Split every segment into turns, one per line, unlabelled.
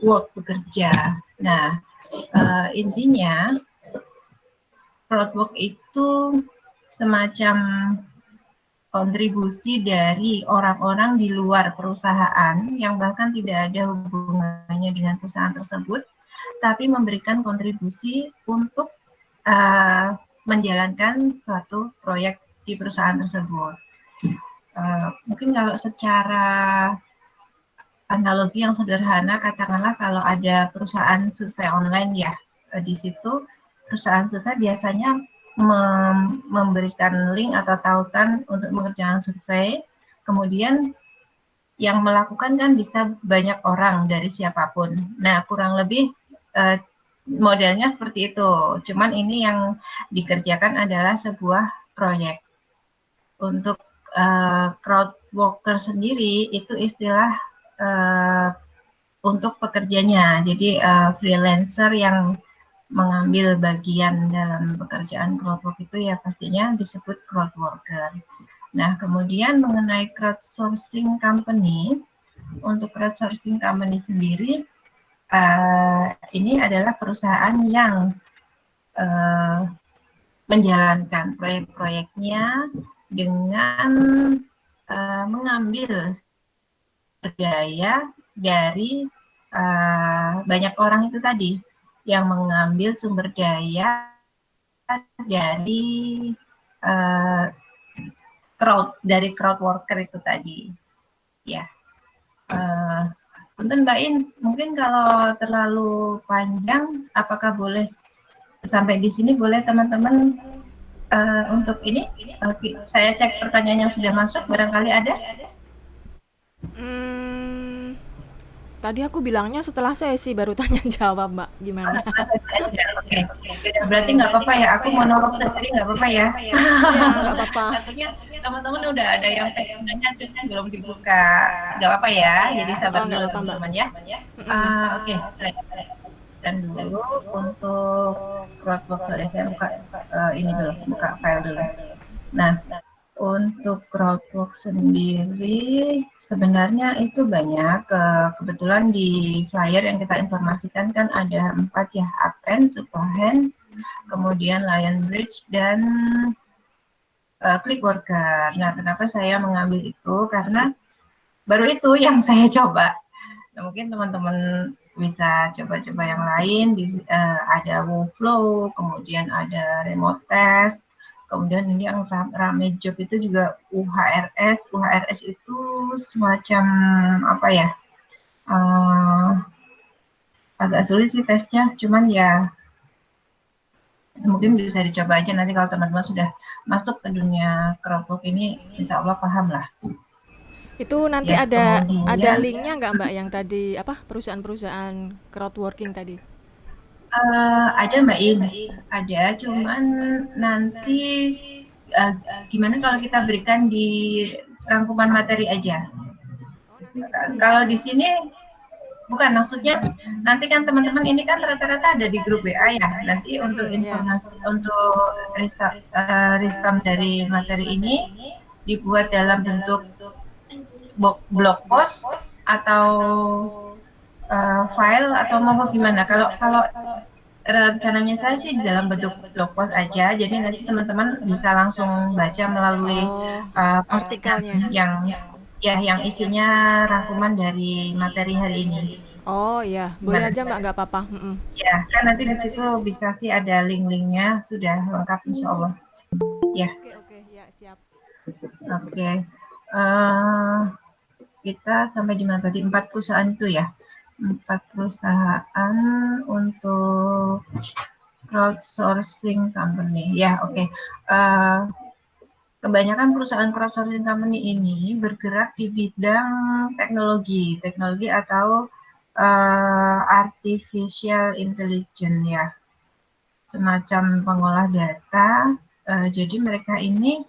crowdwork, bekerja. Nah, intinya crowdwork itu semacam kontribusi dari orang-orang di luar perusahaan yang bahkan tidak ada hubungannya dengan perusahaan tersebut, tapi memberikan kontribusi untuk menjalankan suatu proyek di perusahaan tersebut. Mungkin kalau secara analogi yang sederhana, katakanlah kalau ada perusahaan survei online ya, di situ perusahaan survei biasanya memberikan link atau tautan untuk mengerjakan survei, kemudian yang melakukan kan bisa banyak orang dari siapapun. Nah, kurang lebih modelnya seperti itu. Cuman ini yang dikerjakan adalah sebuah proyek. Untuk crowd worker sendiri itu istilah untuk pekerjanya. Jadi freelancer yang mengambil bagian dalam pekerjaan crowdwork itu ya pastinya disebut crowd worker. Nah, kemudian mengenai crowdsourcing company, untuk crowdsourcing company sendiri, ini adalah perusahaan yang menjalankan proyek-proyeknya dengan mengambil daya dari banyak orang itu tadi, yang mengambil sumber daya dari crowd worker itu tadi. Ya, punten Mbak In, mungkin kalau terlalu panjang, apakah boleh sampai di sini? Boleh teman-teman untuk ini saya cek pertanyaan yang sudah masuk, barangkali ada.
Tadi aku bilangnya setelah sesi baru tanya jawab, Mbak. Gimana?
Oke. Berarti nggak apa-apa ya, aku monolog sendiri nggak apa-apa ya.
Iya, nggak apa-apa.
Takutnya teman-teman udah ada yang pengen nanya cuma belum dibuka. Nggak apa-apa ya, jadi sabar
Oh, nggak
dulu
apa-apa, Mbak.
teman-teman ya. Oke, saya dan dulu untuk crowdwork. Sorry, saya buka ini dulu, buka file dulu. Nah, untuk crowdwork sendiri sebenarnya itu banyak. Kebetulan di flyer yang kita informasikan kan ada 4 ya, Appen, Superhands, kemudian Lionbridge, dan Clickworker. Nah, kenapa saya mengambil itu? Karena baru itu yang saya coba. Nah, mungkin teman-teman bisa coba-coba yang lain. Ada Wowflow, kemudian ada Remote Test, kemudian ini yang rame job itu juga UHRS. UHRS itu semacam apa ya? Agak sulit sih tesnya, cuman ya mungkin bisa dicoba aja nanti kalau teman-teman sudah masuk ke dunia crowdwork ini, insya Allah paham lah.
Itu nanti
Ya,
ada
kemudian
linknya nggak, Mbak, yang tadi apa perusahaan-perusahaan crowdworking tadi?
ada Mbak In, ada, cuman nanti gimana kalau kita berikan di rangkuman materi aja.
Oh, nanti di sini ya.
Kalau di sini bukan, maksudnya nanti kan teman-teman ini kan rata-rata ada di grup WA ya. Nanti untuk
Ya.
informasi, untuk resum dari materi ini dibuat dalam bentuk blog post atau file atau mau gimana? Kalau rencananya saya sih dalam bentuk blog post aja, jadi nanti teman-teman bisa langsung baca melalui
Oh,
postingan
artikelnya.
yang isinya rangkuman dari materi hari ini.
Oh ya, boleh
Gimana?
aja, Mbak, nggak apa-apa.
Ya, kan nanti di situ bisa sih ada link-linknya, sudah lengkap insya Allah. Ya,
Oke, oke, ya siap.
oke. Kita sampai di mana tadi? 4 perusahaan itu ya. 4 perusahaan untuk crowdsourcing company. Ya, oke. Kebanyakan perusahaan crowdsourcing company ini bergerak di bidang teknologi atau artificial intelligence ya, semacam pengolah data. Jadi mereka ini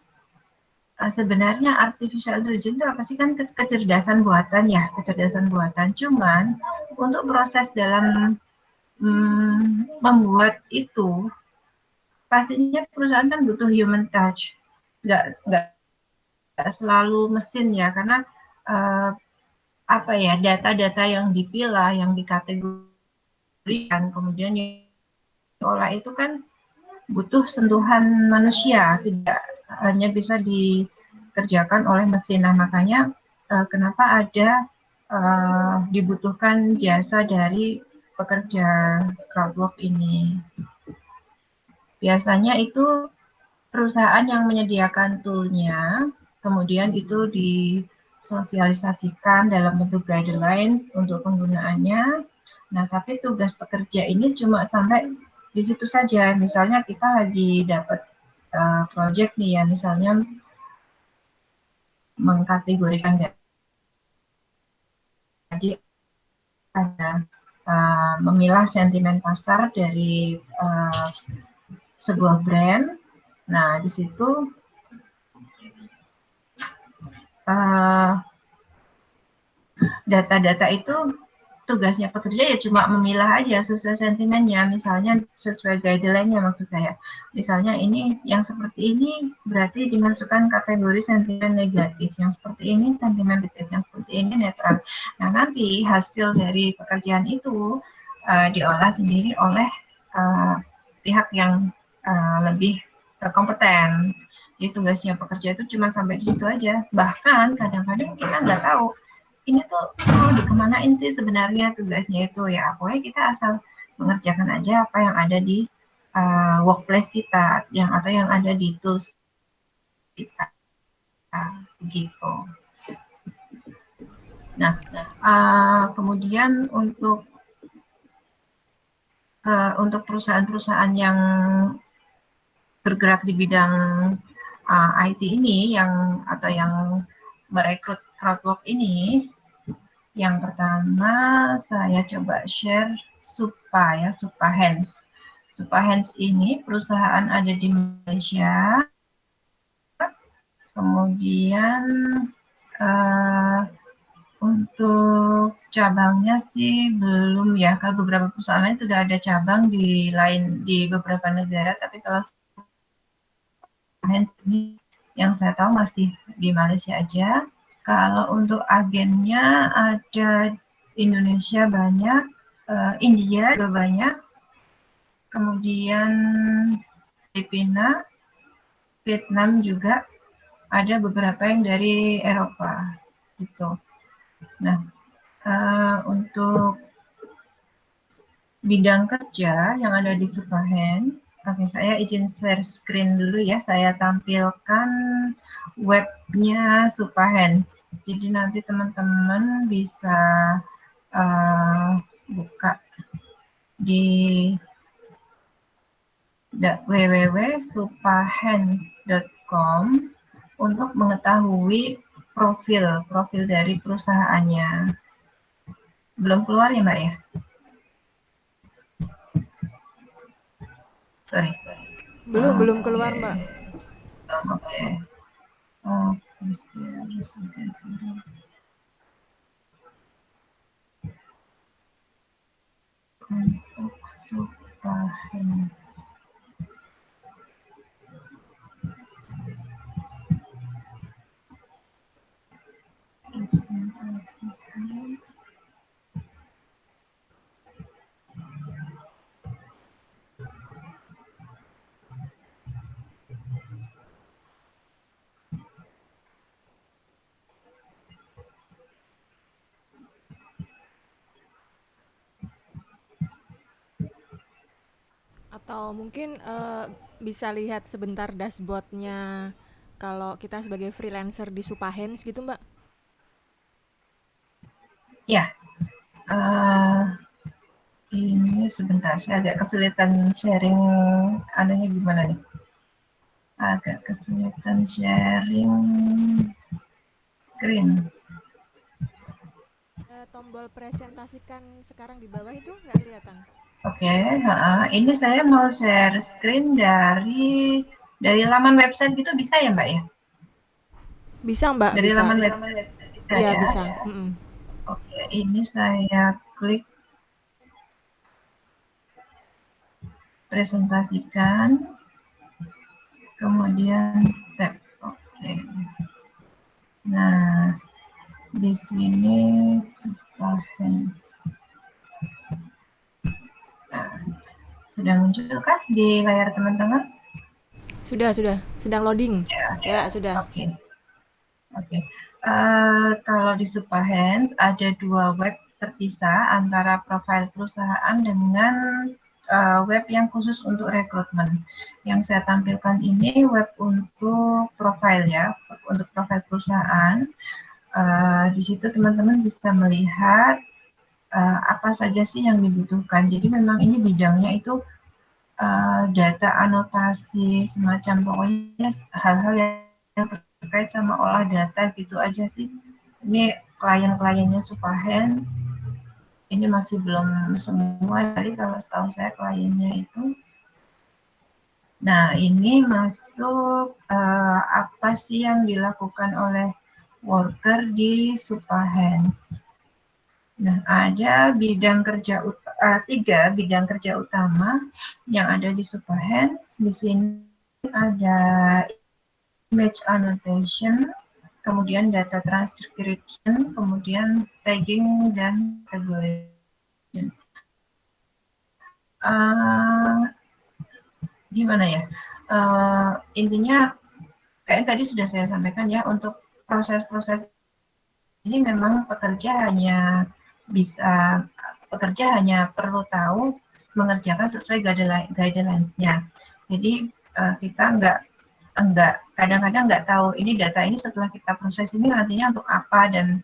sebenarnya artificial intelligence itu apa sih, kan kecerdasan buatan ya, kecerdasan buatan. Cuman untuk proses dalam membuat itu pastinya perusahaan kan butuh human touch, nggak selalu mesin ya, karena apa ya, data-data yang dipilah, yang dikategorikan, kemudian diolah itu kan butuh sentuhan manusia, tidak hanya bisa dikerjakan oleh mesin. Nah, makanya kenapa ada dibutuhkan jasa dari pekerja crowdwork ini. Biasanya itu perusahaan yang menyediakan tool-nya, kemudian itu disosialisasikan dalam bentuk guideline untuk penggunaannya. Nah, tapi tugas pekerja ini cuma sampai di situ saja. Misalnya kita lagi dapat project nih ya, misalnya mengkategorikan jadi ada memilah sentimen pasar dari sebuah brand. Nah, di situ data-data itu tugasnya pekerja ya cuma memilah aja sesuai sentimennya, misalnya sesuai guideline-nya maksud saya. Misalnya ini yang seperti ini berarti dimasukkan kategori sentimen negatif, yang seperti ini sentimen positif, yang seperti ini netral. Nah, nanti hasil dari pekerjaan itu diolah sendiri oleh pihak yang lebih kompeten. Jadi tugasnya pekerja itu cuma sampai di situ aja. Bahkan kadang-kadang kita nggak tahu ini tuh mau dikemanain sih sebenarnya tugasnya itu, ya pokoknya kita asal mengerjakan aja apa yang ada di workplace kita atau yang ada di tools kita gitu. Nah, kemudian untuk perusahaan-perusahaan yang bergerak di bidang IT ini yang merekrut crowdwork ini, yang pertama saya coba share Supahans. Supahans ini perusahaan ada di Malaysia. Kemudian untuk cabangnya sih belum ya. Kalau beberapa perusahaan lain sudah ada cabang di beberapa negara, tapi kalau Supahans ini yang saya tahu masih di Malaysia aja. Kalau untuk agennya ada Indonesia banyak, India juga banyak, kemudian Filipina, Vietnam juga ada beberapa yang dari Eropa gitu. Nah, untuk bidang kerja yang ada di Supahen, oke, saya izin share screen dulu ya, saya tampilkan webnya Supahen. Jadi nanti teman-teman bisa buka di www.supahens.com untuk mengetahui profil dari perusahaannya. Belum keluar ya Mbak ya? Sorry.
Belum keluar, Mbak.
Oke. Untuk Supahens. Presentasikan.
Atau mungkin bisa lihat sebentar dashboardnya kalau kita sebagai freelancer di Supahens gitu, Mbak.
Ya, ini sebentar, saya agak kesulitan sharing anunya gimana nih? Agak kesulitan sharing screen.
Tombol presentasikan sekarang di bawah itu nggak kelihatan.
Oke, ini saya mau share screen dari laman website gitu bisa ya Mbak ya?
Bisa, Mbak,
Dari
bisa.
laman website bisa
Iya,
ya?
bisa.
Oke, ini saya klik presentasikan, kemudian tab. Oke. Nah, Di sini Superhands. Nah, sudah muncul kah di layar teman-teman?
Sudah, sedang loading. Ya, sudah.
Oke. Oke. Kalau di Superhands ada dua web terpisah antara profil perusahaan dengan web yang khusus untuk rekrutmen. Yang saya tampilkan ini web untuk profil ya, untuk profil perusahaan. Di situ teman-teman bisa melihat apa saja sih yang dibutuhkan. Jadi memang ini bidangnya itu data anotasi, semacam pokoknya hal-hal yang terkait sama olah data gitu aja sih. Ini klien-kliennya Superhands, ini masih belum semua, jadi kalau setahu saya kliennya itu. Nah, ini masuk apa sih yang dilakukan oleh worker di Superhands. Nah, ada bidang kerja tiga bidang kerja utama yang ada di Superhands. Di sini ada image annotation, kemudian data transcription, kemudian tagging dan categorization. Gimana ya? Intinya kayak tadi sudah saya sampaikan ya, untuk proses-proses ini memang pekerja hanya perlu tahu mengerjakan sesuai guidelines-nya. Jadi kita kadang-kadang nggak tahu ini data ini setelah kita proses ini nantinya untuk apa, dan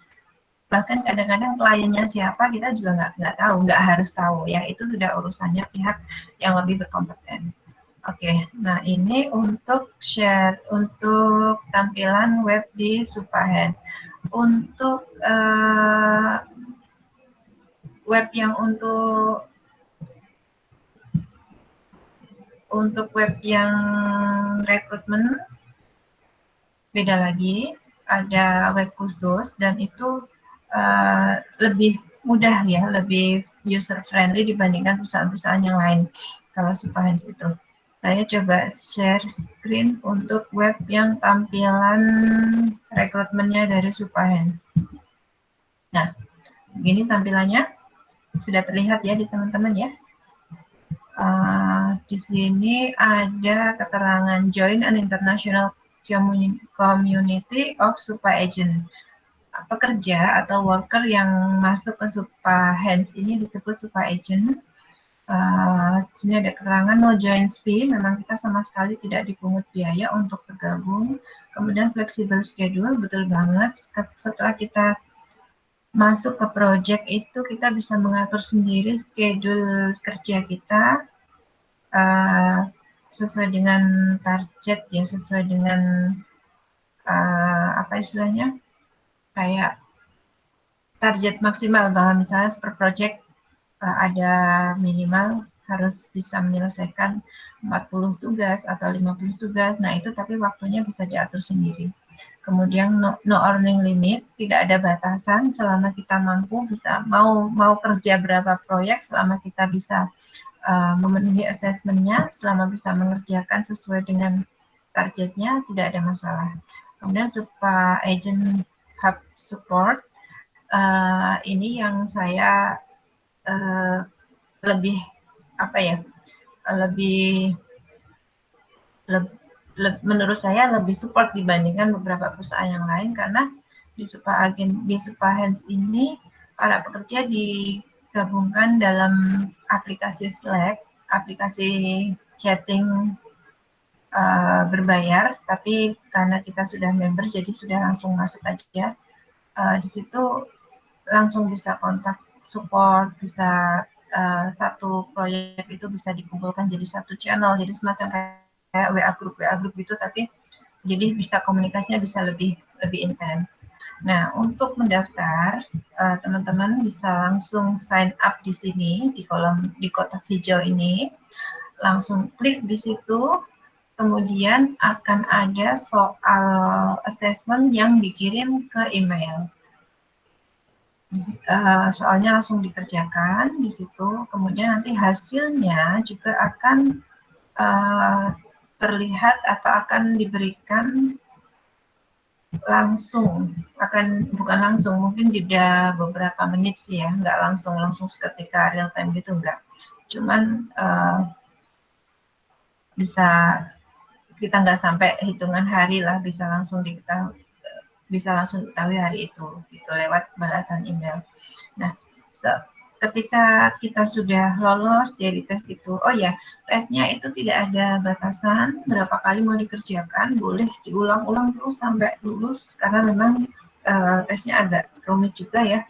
bahkan kadang-kadang kliennya siapa kita juga nggak tahu, nggak harus tahu ya, itu sudah urusannya pihak yang lebih berkompeten. Oke, nah ini untuk share, untuk tampilan web di Superhands. Untuk web yang untuk web yang rekrutmen beda lagi, ada web khusus dan itu lebih mudah ya, lebih user friendly dibandingkan perusahaan-perusahaan yang lain. Kalau Superhands itu, saya coba share screen untuk web yang tampilan rekrutmennya dari Superhands. Nah, begini tampilannya, sudah terlihat ya di teman-teman ya. Di sini ada keterangan join an international community of super agent. Pekerja atau worker yang masuk ke Superhands ini disebut super agent. Di sini ada keterangan no join fee, memang kita sama sekali tidak dipungut biaya untuk bergabung. Kemudian flexible schedule, betul banget. Setelah kita masuk ke project itu kita bisa mengatur sendiri schedule kerja kita sesuai dengan target ya, sesuai dengan apa istilahnya, kayak target maksimal, bahwa misalnya per project ada minimal harus bisa menyelesaikan 40 tugas atau 50 tugas. Nah, itu tapi waktunya bisa diatur sendiri. Kemudian no earning limit, tidak ada batasan selama kita mampu, bisa mau kerja berapa proyek, selama kita bisa memenuhi assessment-nya, selama bisa mengerjakan sesuai dengan targetnya, tidak ada masalah. Kemudian Super Agent Hub Support, ini yang saya lebih apa ya, lebih menurut saya lebih support dibandingkan beberapa perusahaan yang lain, karena di Superhands ini para pekerja digabungkan dalam aplikasi Slack, aplikasi chatting berbayar, tapi karena kita sudah member jadi sudah langsung masuk aja. Di situ langsung bisa kontak support, bisa satu proyek itu bisa dikumpulkan jadi satu channel, jadi semacam kayak WA group gitu, tapi jadi bisa komunikasinya bisa lebih intens. Nah, untuk mendaftar, teman-teman bisa langsung sign up di sini, di kotak hijau ini, langsung klik di situ, kemudian akan ada soal assessment yang dikirim ke email. Soalnya langsung dikerjakan di situ, kemudian nanti hasilnya juga akan terlihat atau akan diberikan langsung bukan langsung, mungkin jeda beberapa menit sih ya, nggak langsung seketika real time gitu, nggak. Cuman bisa kita nggak sampai hitungan hari lah, bisa langsung diketahui hari itu gitu lewat balasan email. Nah, ketika kita sudah lolos dari tes itu, oh ya, tesnya itu tidak ada batasan berapa kali mau dikerjakan, boleh diulang-ulang terus sampai lulus, karena memang tesnya agak rumit juga ya,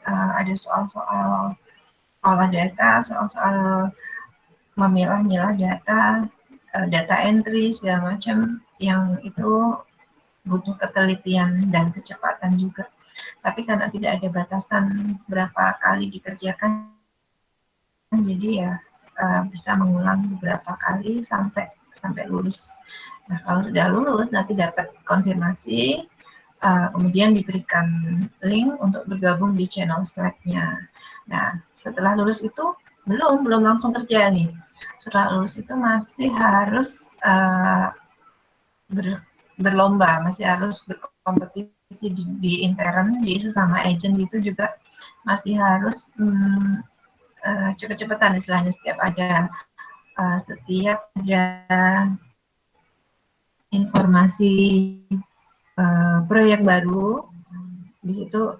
ada soal-soal olah data, soal-soal memilah-milah data, data entry segala macam, yang itu butuh ketelitian dan kecepatan juga. Tapi karena tidak ada batasan berapa kali dikerjakan, jadi ya bisa mengulang beberapa kali sampai lulus. Nah, kalau sudah lulus nanti dapat konfirmasi, kemudian diberikan link untuk bergabung di channel Slack-nya. Nah, setelah lulus itu belum langsung kerja nih. Setelah lulus itu masih harus berlomba, masih harus berkompetisi di intern, di sesama agent gitu juga masih harus cepet-cepetan istilahnya, setiap ada informasi proyek baru, di situ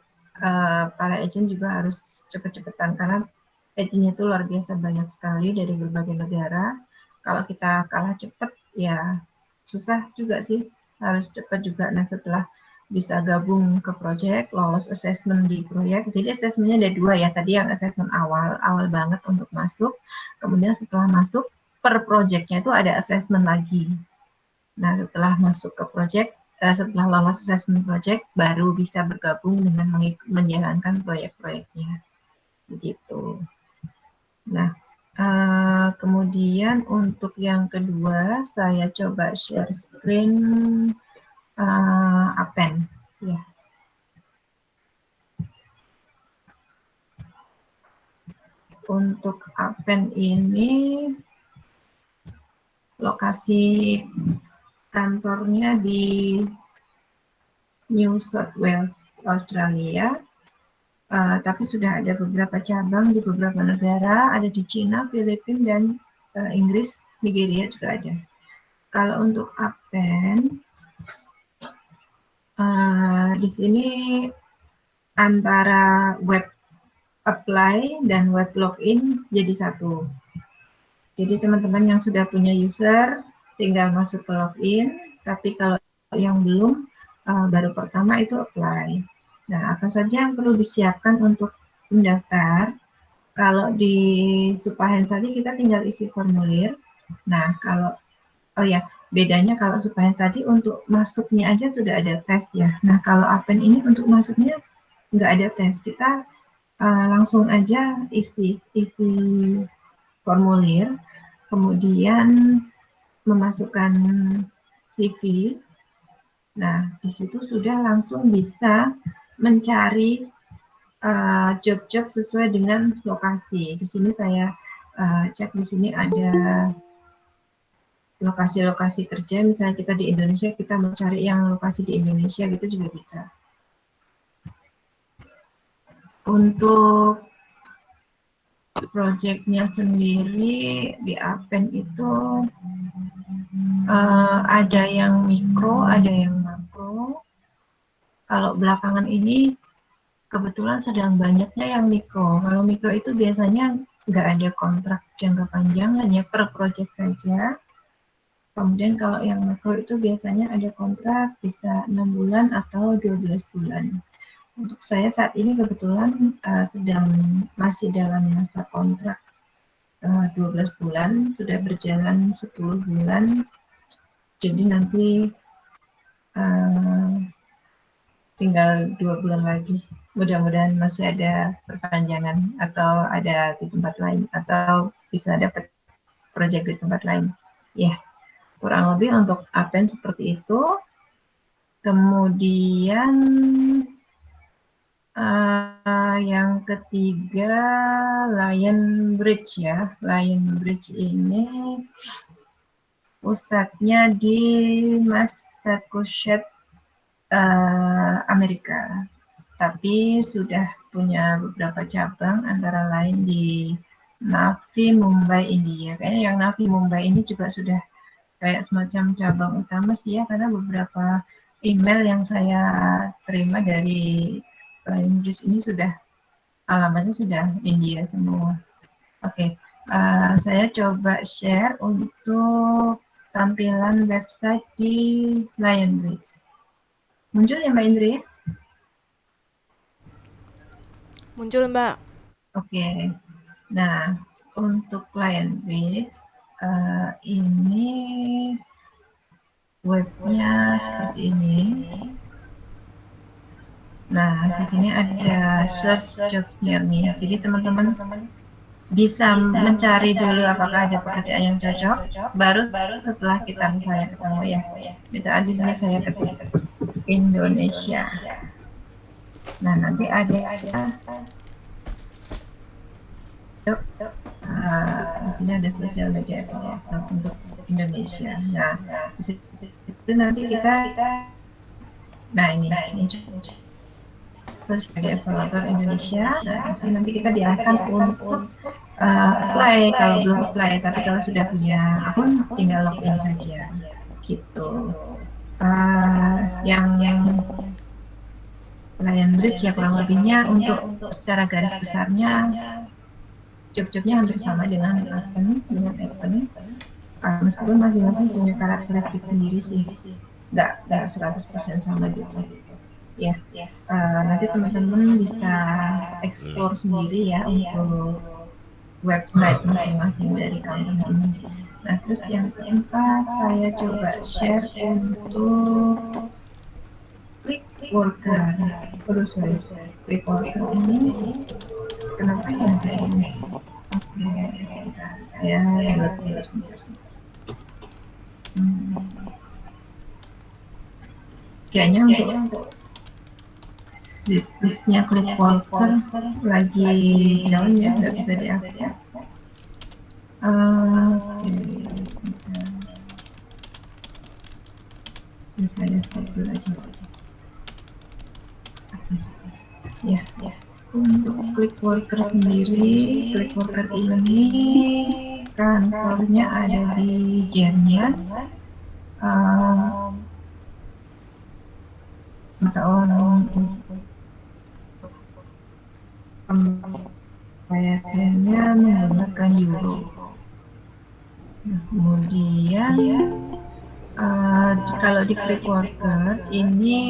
para agent juga harus cepet-cepetan, karena agentnya itu luar biasa banyak sekali dari berbagai negara. Kalau kita kalah cepet ya susah juga sih, harus cepat juga. Nah, setelah bisa gabung ke project, lolos assessment di proyek. Jadi assessmentnya ada 2 ya, tadi yang assessment awal banget untuk masuk, kemudian setelah masuk per projectnya itu ada assessment lagi. Nah, setelah masuk ke project, setelah lolos assessment project, baru bisa bergabung dengan menjalankan proyek-proyeknya, begitu. Nah, kemudian untuk yang kedua, saya coba share screen Appen. Ya. Untuk Appen ini, lokasi kantornya di New South Wales, Australia. Tapi sudah ada beberapa cabang di beberapa negara, ada di Cina, Filipina, dan Inggris, Nigeria juga ada. Kalau untuk Appen, di sini antara web apply dan web login jadi satu. Jadi teman-teman yang sudah punya user tinggal masuk ke login, tapi kalau yang belum, baru pertama itu apply. Nah, apa saja yang perlu disiapkan untuk mendaftar? Kalau di Supahen tadi kita tinggal isi formulir. Nah, bedanya kalau Supahen tadi untuk masuknya aja sudah ada tes ya. Nah, kalau Appen ini untuk masuknya nggak ada tes. Kita langsung aja isi formulir, kemudian memasukkan CV. Nah, di situ sudah langsung bisa mencari job-job sesuai dengan lokasi. Di sini saya cek, di sini ada lokasi-lokasi kerja. Misalnya kita di Indonesia, kita mau cari yang lokasi di Indonesia gitu juga bisa. Untuk projectnya sendiri di Appen itu ada yang mikro, ada yang makro. Kalau belakangan ini kebetulan sedang banyaknya yang mikro. Kalau mikro itu biasanya nggak ada kontrak jangka panjang, hanya per project saja. Kemudian kalau yang makro itu biasanya ada kontrak bisa 6 bulan atau 12 bulan. Untuk saya saat ini kebetulan masih dalam masa kontrak 12 bulan, sudah berjalan 10 bulan. Jadi nanti tinggal 2 bulan lagi. Mudah-mudahan masih ada perpanjangan atau ada di tempat lain, atau bisa dapat proyek di tempat lain. Ya, kurang lebih untuk Appen seperti itu. Kemudian yang ketiga, Lion Bridge ya. Lion Bridge ini pusatnya di Massachusetts, Amerika, tapi sudah punya beberapa cabang, antara lain di Navi Mumbai, India. Kayaknya yang Navi Mumbai ini juga sudah kayak semacam cabang utama sih ya, karena beberapa email yang saya terima dari Inggris ini sudah alamatnya sudah India semua. Oke, saya coba share untuk tampilan website di Lionbridge. Muncul ya Mbak Indri?
Muncul, Mbak.
Oke, nah untuk Lionbridge ini webnya seperti ini. Nah, di sini ada search job near me. Jadi teman-teman bisa mencari dulu apakah ada pekerjaan yang cocok, baru setelah kita misalnya ketemu ya. Misalnya di sini saya ketik Indonesia. Nah, nanti ada di sini ada sosial media untuk Indonesia. Nah, di situ nanti kita, nah ini sosial media evaluator Indonesia. Nah, di sini nanti kita diarahkan untuk apply kalau belum apply, tapi kalau sudah punya akun tinggal login saja, gitu. Yang Lionbridge ya kurang lebihnya untuk secara garis besarnya job-jobnya hampir sama dengan Adven, meskipun masing-masing punya karakteristik sendiri sih, nggak 100% sama gitu ya. Nanti teman-teman bisa explore sendiri ya untuk website masing-masing dari company ini. Nah, terus yang keempat saya coba share untuk Clickworker. Terus saya Clickworker ini kenapa ya kayak ini? Oke, saya lihat dulu sebentar. Kayaknya untuk situsnya Clickworker lagi down ya, nggak bisa diakses. Oke, saya stop dulu aja. Ya, untuk Clickworker sendiri, Clickworker ini kantornya ada di Jerman. Pembayarannya menggunakan euro. Nah, kemudian kalau di Clickworker ini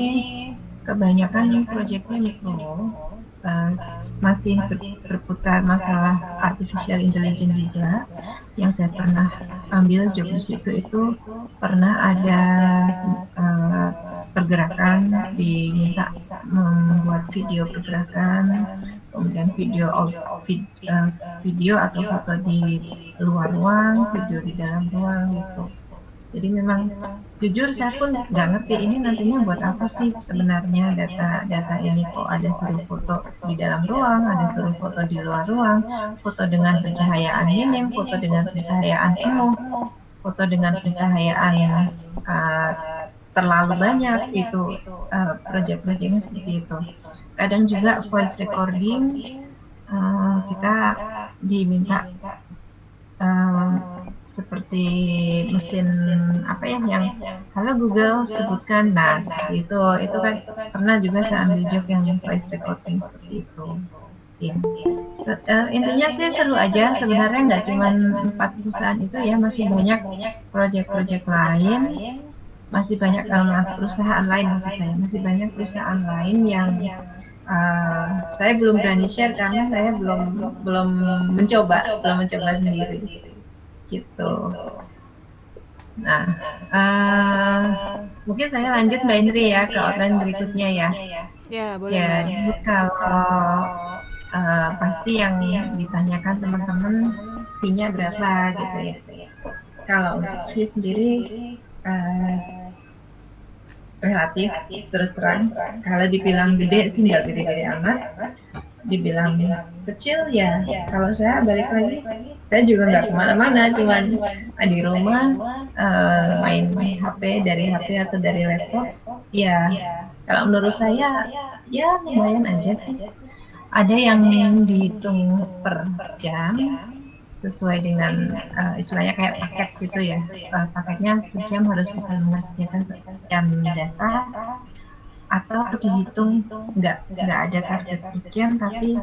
kebanyakan yang proyeknya mikro, masih berputar masalah artificial intelligence juga. Yang saya pernah ambil job di situ itu pernah ada pergerakan diminta membuat video pergerakan, kemudian video atau foto di luar ruang, video di dalam ruang gitu. Jadi memang jujur saya pun nggak ngerti ini nantinya buat apa sih sebenarnya data ini, kok ada suruh foto di dalam ruang, ada suruh foto di luar ruang, foto dengan pencahayaan minim, foto dengan pencahayaan penuh, foto dengan pencahayaan terlalu banyak, itu proyek-proyeknya seperti itu. Kadang juga voice recording kita diminta seperti mesin apa ya yang halo Google sebutkan, nah seperti itu kan pernah juga saya ambil job yang voice recording seperti itu. Intinya sih seru aja sebenarnya, nggak cuma 4 perusahaan itu ya, masih banyak proyek-proyek lain, masih banyak perusahaan lain maksud saya, masih banyak perusahaan lain yang saya belum berani share karena saya belum mencoba sendiri gitu. Nah, mungkin saya lanjut Mbak Indri ya ke outline berikutnya ya.
Ya, boleh.
Jadi kalau pasti yang ditanyakan teman-teman fee-nya berapa gitu ya. Kalau untuk fee sendiri relatif terus terang, kalau dibilang gede sih nggak gede-gede amat, dibilang kecil ya kalau saya balik lagi, saya juga nggak kemana-mana, cuman di rumah main HP dari HP atau dari laptop ya, Kalau menurut saya ya lumayan aja sih. Ada yang dihitung per jam sesuai dengan istilahnya kayak paket gitu ya. Paketnya sejam harus bisa mengerjakan sekian data, atau dihitung nggak ada target per jam, tapi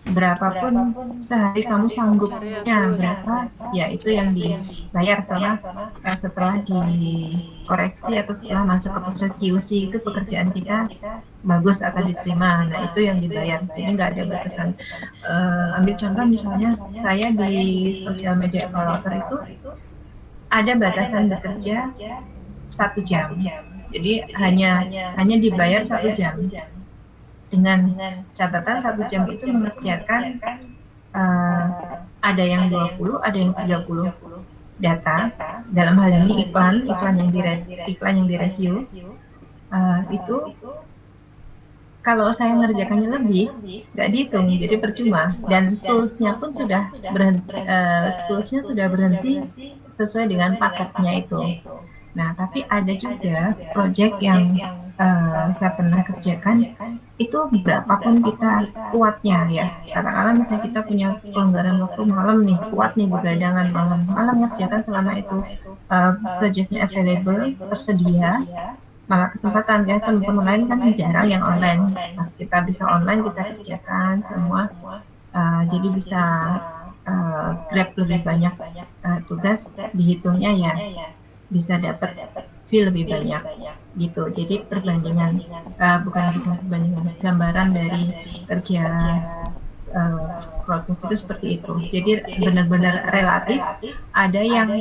berapapun sehari kamu
Sehari
sanggupnya
100.
berapa, ya itu yang dibayar selama setelah dikoreksi atau setelah masuk ke proses QC itu pekerjaan kita bagus atau diterima. Nah itu yang dibayar. Jadi nggak ada batasan. Ambil contoh misalnya saya di sosial media evaluator itu ada batasan bekerja 1 jam. Jadi hanya dibayar 1 jam dengan catatan 1 jam itu mengerjakan uh, ada yang 20, ada yang 30 data. Dalam hal ini iklan yang direview itu kalau saya mengerjakannya lebih nggak dihitung, jadi percuma. Dan toolsnya pun sudah berhenti sesuai dengan paketnya itu. Nah, tapi ada juga project yang saya pernah kerjakan itu berapapun kita kuatnya ya. Katakanlah misalnya kita punya pelonggaran waktu malam nih, kuat nih begadangan malam ngerjakan selama itu projectnya available, tersedia, malah kesempatan ya teman-teman lain kan jarang yang online. Pas kita bisa online kita kerjakan semua, jadi bisa grab lebih banyak tugas, dihitungnya ya bisa dapat fee lebih banyak gitu. Jadi perbandingan bukan perbandingan, gambaran dari kerja crowdfunding itu seperti itu. Jadi benar-benar relatif. Ada yang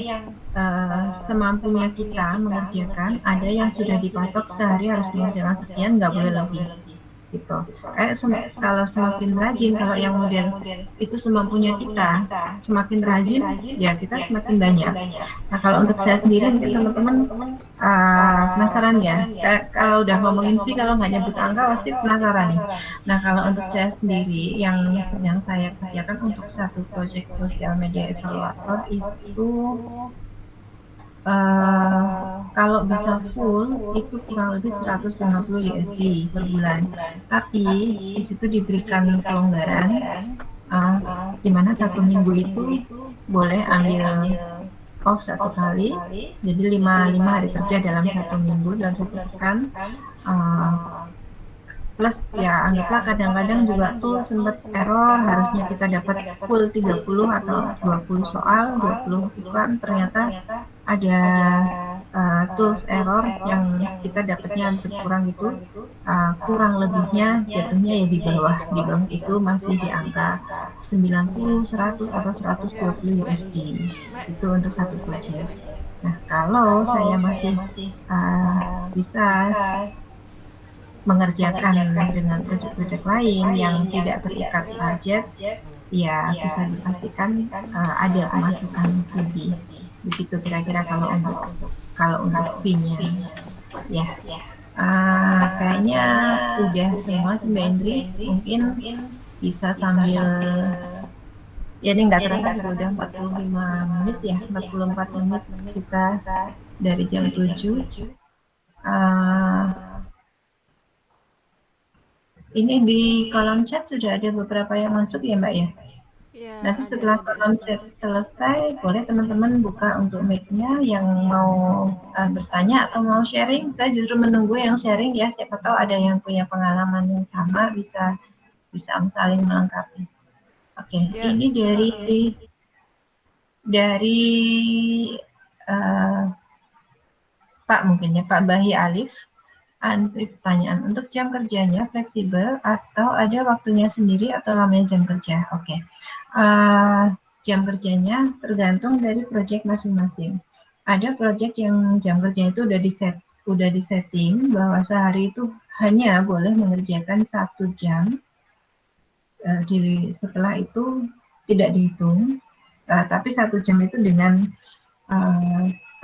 semampunya kita mengerjakan, ada yang sudah dipatok sehari harus mengerjakan sekian, nggak boleh lebih gitu. Kalau semakin rajin, kalau yang model itu semampunya kita, semakin rajin ya kita semakin banyak. Nah kalau untuk saya sendiri mungkin teman-teman penasaran ya. Kalau udah ngomongin fee, kalau nggak nyebut angka pasti penasaran nih. Nah kalau untuk saya sendiri yang sedang saya kerjakan untuk satu proyek sosial media evaluator itu kalau bisa full itu kurang lebih 150 USD per bulan. Tapi di situ diberikan kelonggaran, di mana 1 minggu itu boleh ambil off 1 kali, jadi 5 hari kerja dalam 1 minggu dalam 1 pekan. Plus ya anggaplah kadang-kadang juga tuh sempat error, harusnya kita dapat full 30 atau 20 soal, 20 iklan, ternyata ada tools error yang kita dapatnya hampir kurang gitu, kurang lebihnya jatuhnya ya di bawah itu masih di angka 90, 100 atau 120 USD itu untuk satu project. Nah kalau saya masih bisa mengerjakan dengan proyek-proyek lain yang tidak terikat budget, ya bisa dipastikan ada pemasukan lebih. Begitu kira-kira kalau untuk fee-nya ya. Kayaknya udah semua sih Mbak Indri, mungkin bisa sambil ya ini nggak terasa juga udah 45 menit ya, 44 menit kita dari jam 7. Ini di kolom chat sudah ada beberapa yang masuk ya Mbak ya?
Ya,
Nanti
ada
setelah
tadi
kolom chat selesai, boleh teman-teman buka untuk mic-nya yang mau bertanya atau mau sharing. Saya justru menunggu yang sharing ya, siapa tahu ada yang punya pengalaman yang sama, bisa saling melengkapi. Oke,
ya.
ini dari Pak mungkin ya, Pak Bahi Alif. Pertanyaan, untuk jam kerjanya fleksibel atau ada waktunya sendiri atau lamanya jam kerja? Oke. Jam kerjanya tergantung dari proyek masing-masing. Ada proyek yang jam kerjanya itu udah disetting bahwa sehari itu hanya boleh mengerjakan 1 jam. Setelah itu tidak dihitung, tapi 1 jam itu dengan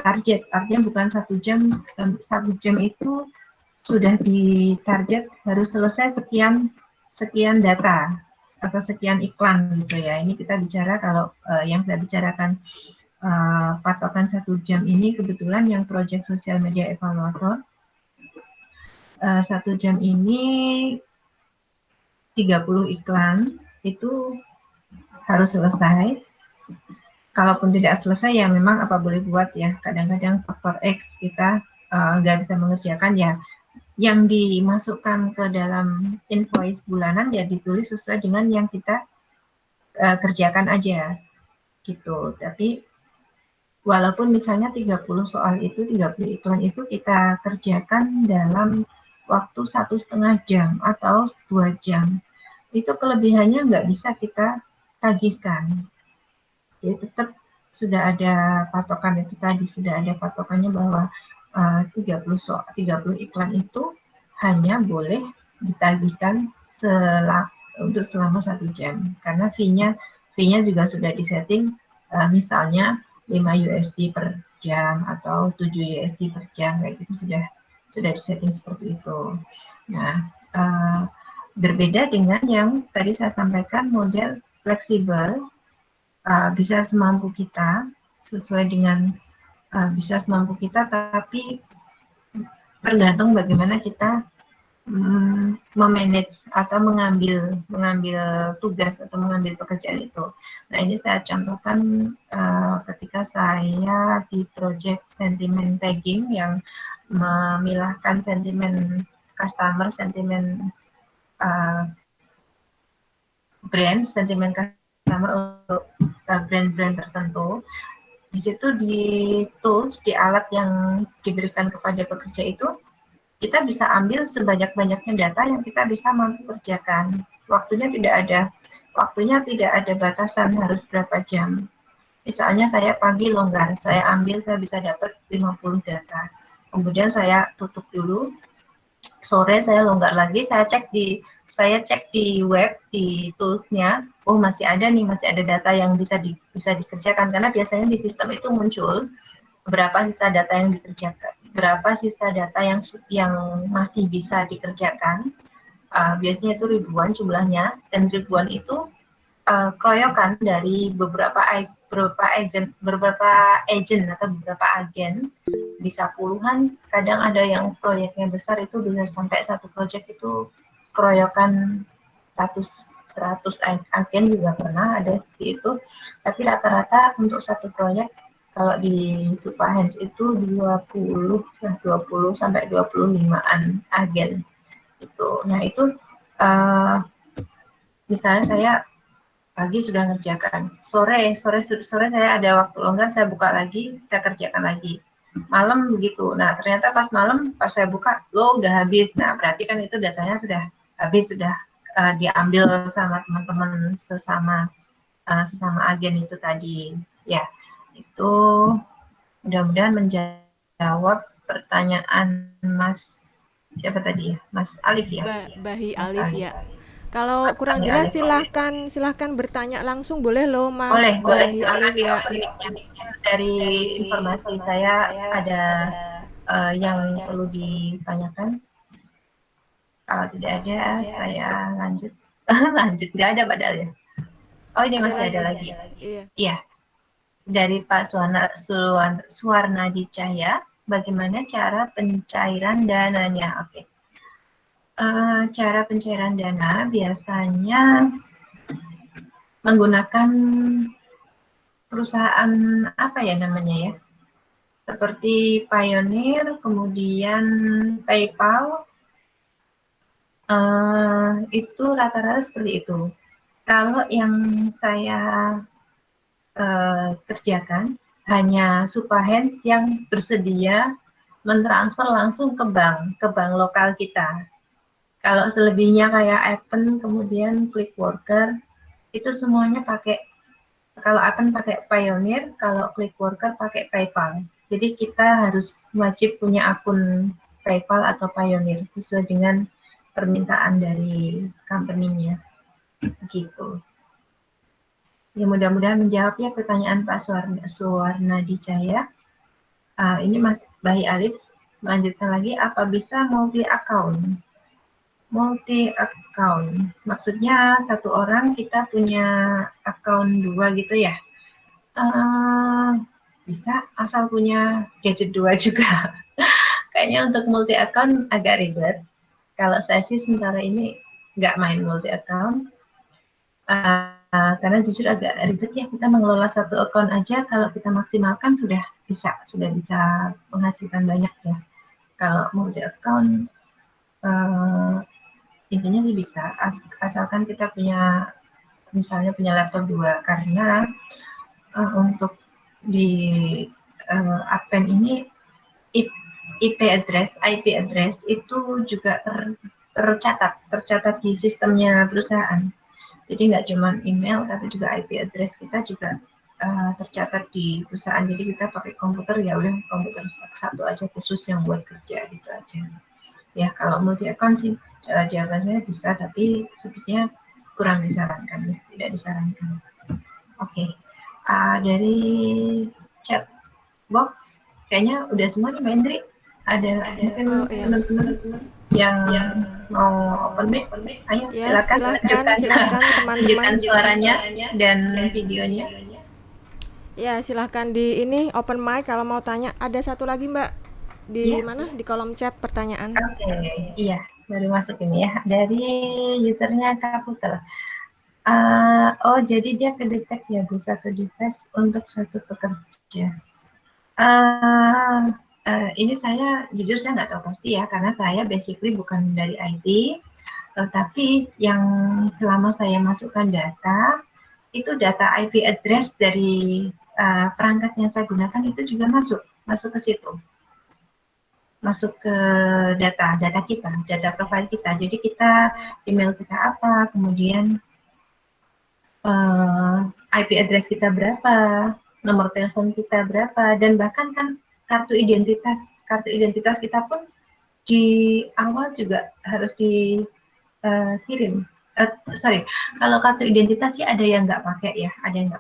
target, artinya bukan 1 jam. 1 jam itu sudah ditarget harus selesai sekian data atau sekian iklan gitu ya. Ini kita bicara kalau yang saya bicarakan patokan 1 jam ini kebetulan yang proyek sosial media evaluator 1 jam ini 30 iklan itu harus selesai. Kalaupun tidak selesai ya memang apa boleh buat ya. Kadang-kadang faktor X kita nggak bisa mengerjakan ya. Yang dimasukkan ke dalam invoice bulanan ya ditulis sesuai dengan yang kita kerjakan aja gitu. Tapi walaupun misalnya 30 soal itu, 30 iklan itu kita kerjakan dalam waktu 1,5 jam atau 2 jam, itu kelebihannya nggak bisa kita tagihkan. Jadi tetap sudah ada patokan itu tadi, sudah ada patokannya bahwa 30 iklan itu hanya boleh ditagihkan untuk selama 1 jam. Karena fee-nya juga sudah disetting misalnya 5 USD per jam atau 7 USD per jam, kayak gitu sudah disetting seperti itu. Nah, berbeda dengan yang tadi saya sampaikan model fleksibel, bisa semampu kita, sesuai dengan bisa semampu kita, tapi tergantung bagaimana kita memanage atau mengambil tugas atau mengambil pekerjaan itu. Nah, ini saya contohkan ketika saya di project sentiment tagging yang memilahkan sentimen customer, sentimen brand, sentimen customer untuk brand-brand tertentu. Di situ di tools, di alat yang diberikan kepada pekerja itu, kita bisa ambil sebanyak-banyaknya data yang kita bisa mampu kerjakan. Waktunya tidak ada batasan harus berapa jam. Misalnya saya pagi longgar, saya bisa dapat 50 data. Kemudian saya tutup dulu, sore saya longgar lagi, saya cek di web, di toolsnya, oh masih ada data yang bisa dikerjakan, karena biasanya di sistem itu muncul berapa sisa data yang dikerjakan, berapa sisa data yang masih bisa dikerjakan. Biasanya itu ribuan jumlahnya, dan ribuan itu keroyokan dari beberapa agent atau beberapa agen, bisa puluhan, kadang ada yang proyeknya besar itu bisa sampai satu proyek itu keroyokan 100 agen juga pernah ada seperti itu. Tapi rata-rata untuk satu proyek kalau di Superhands itu 20 sampai 25-an agen itu. Nah, itu misalnya saya pagi sudah ngerjakan, sore saya ada waktu longgar, saya buka lagi, saya kerjakan lagi, malam begitu. Nah, ternyata pas malam, pas saya buka, udah habis. Nah, berarti kan itu datanya sudah habis, sudah diambil sama teman-teman sesama agen itu tadi. Ya, itu mudah-mudahan menjawab pertanyaan Mas siapa tadi ya, Mas Alif ya.
Bahi
Mas
Alif ya. Kalau kurang
Bahi
jelas
Alif.
silahkan bertanya langsung, boleh loh Mas
Boleh.
Bahi Alif ya.
Dari informasi saya ada yang perlu ditanyakan. Kalau tidak ada, saya lanjut. Lanjut, nggak ada padahal ya. Oh, ini masih ada lagi. Iya. Dari Pak Suwarnadi Cahya, bagaimana cara pencairan dananya? Oke. Cara pencairan dana biasanya menggunakan perusahaan apa ya namanya ya? Seperti Payoneer, kemudian PayPal, itu rata-rata seperti itu. Kalau yang saya kerjakan hanya Superhands yang bersedia mentransfer langsung ke bank lokal kita. Kalau selebihnya kayak Appen, kemudian Clickworker, itu semuanya pakai, kalau Appen pakai Payoneer, kalau Clickworker pakai PayPal. Jadi kita harus wajib punya akun PayPal atau Payoneer sesuai dengan permintaan dari company-nya. Gitu. Ya, mudah-mudahan menjawab ya pertanyaan Pak Suwarnadi Cahya. Ini Mas Bahi Alif melanjutkan lagi, apa bisa multi account? Multi account, maksudnya satu orang kita punya account 2 gitu ya? Bisa, asal punya gadget 2 juga. Kayaknya untuk multi account agak ribet. Kalau saya sih sementara ini nggak main multi account. Karena jujur agak ribet ya, kita mengelola satu account aja kalau kita maksimalkan sudah bisa menghasilkan banyak ya. Kalau multi account intinya sih bisa, asalkan kita punya misalnya punya laptop 2, karena untuk di Advent ini IP address itu juga tercatat di sistemnya perusahaan. Jadi nggak cuma email, tapi juga IP address kita juga tercatat di perusahaan. Jadi kita pakai komputer, ya udah komputer satu aja khusus yang buat kerja gitu aja. Ya kalau multi account sih jawabannya bisa, tapi sepertinya kurang disarankan ya, tidak disarankan. Oke. Dari chat box kayaknya udah semua nih Mbak Indri. Ada mungkin teman-teman yang mau open mic, ayo
Ya,
silakan
silakan teman-teman.
suaranya dan videonya.
Ya, silahkan di ini open mic kalau mau tanya. Ada satu lagi Mbak di mana? Di kolom chat pertanyaan.
Oke, iya baru masuk ini ya, dari usernya Kaputel. Jadi dia kedetek ya di satu device untuk satu pekerja. Ini saya jujur saya nggak tahu pasti ya, karena saya basically bukan dari IT, tapi yang selama saya masukkan data, itu data IP address dari perangkat yang saya gunakan itu juga masuk ke situ, masuk ke data kita, data profile kita. Jadi kita email kita apa, kemudian IP address kita berapa, nomor telepon kita berapa, dan bahkan kan kartu identitas kita pun di awal juga harus dikirim. Kalau kartu identitas sih ada yang nggak pakai ya, ada yang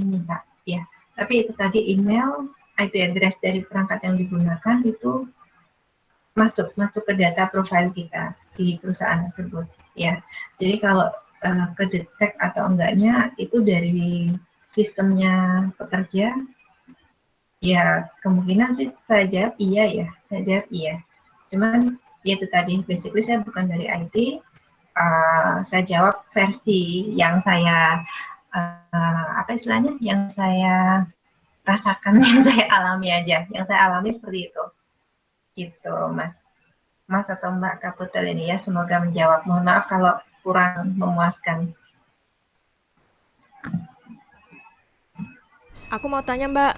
minta ya. Tapi itu tadi email, IP address dari perangkat yang digunakan itu masuk ke data profile kita di perusahaan tersebut ya. Jadi kalau kedetek atau enggaknya itu dari sistemnya pekerja, ya kemungkinan sih saya jawab iya. Cuman ya itu tadi, basically saya bukan dari IT, saya jawab versi yang saya yang saya rasakan, yang saya alami aja, yang saya alami seperti itu. Gitu, Mas atau Mbak Kaputel ini ya, semoga menjawab. Mohon maaf kalau kurang memuaskan.
Aku mau tanya Mbak.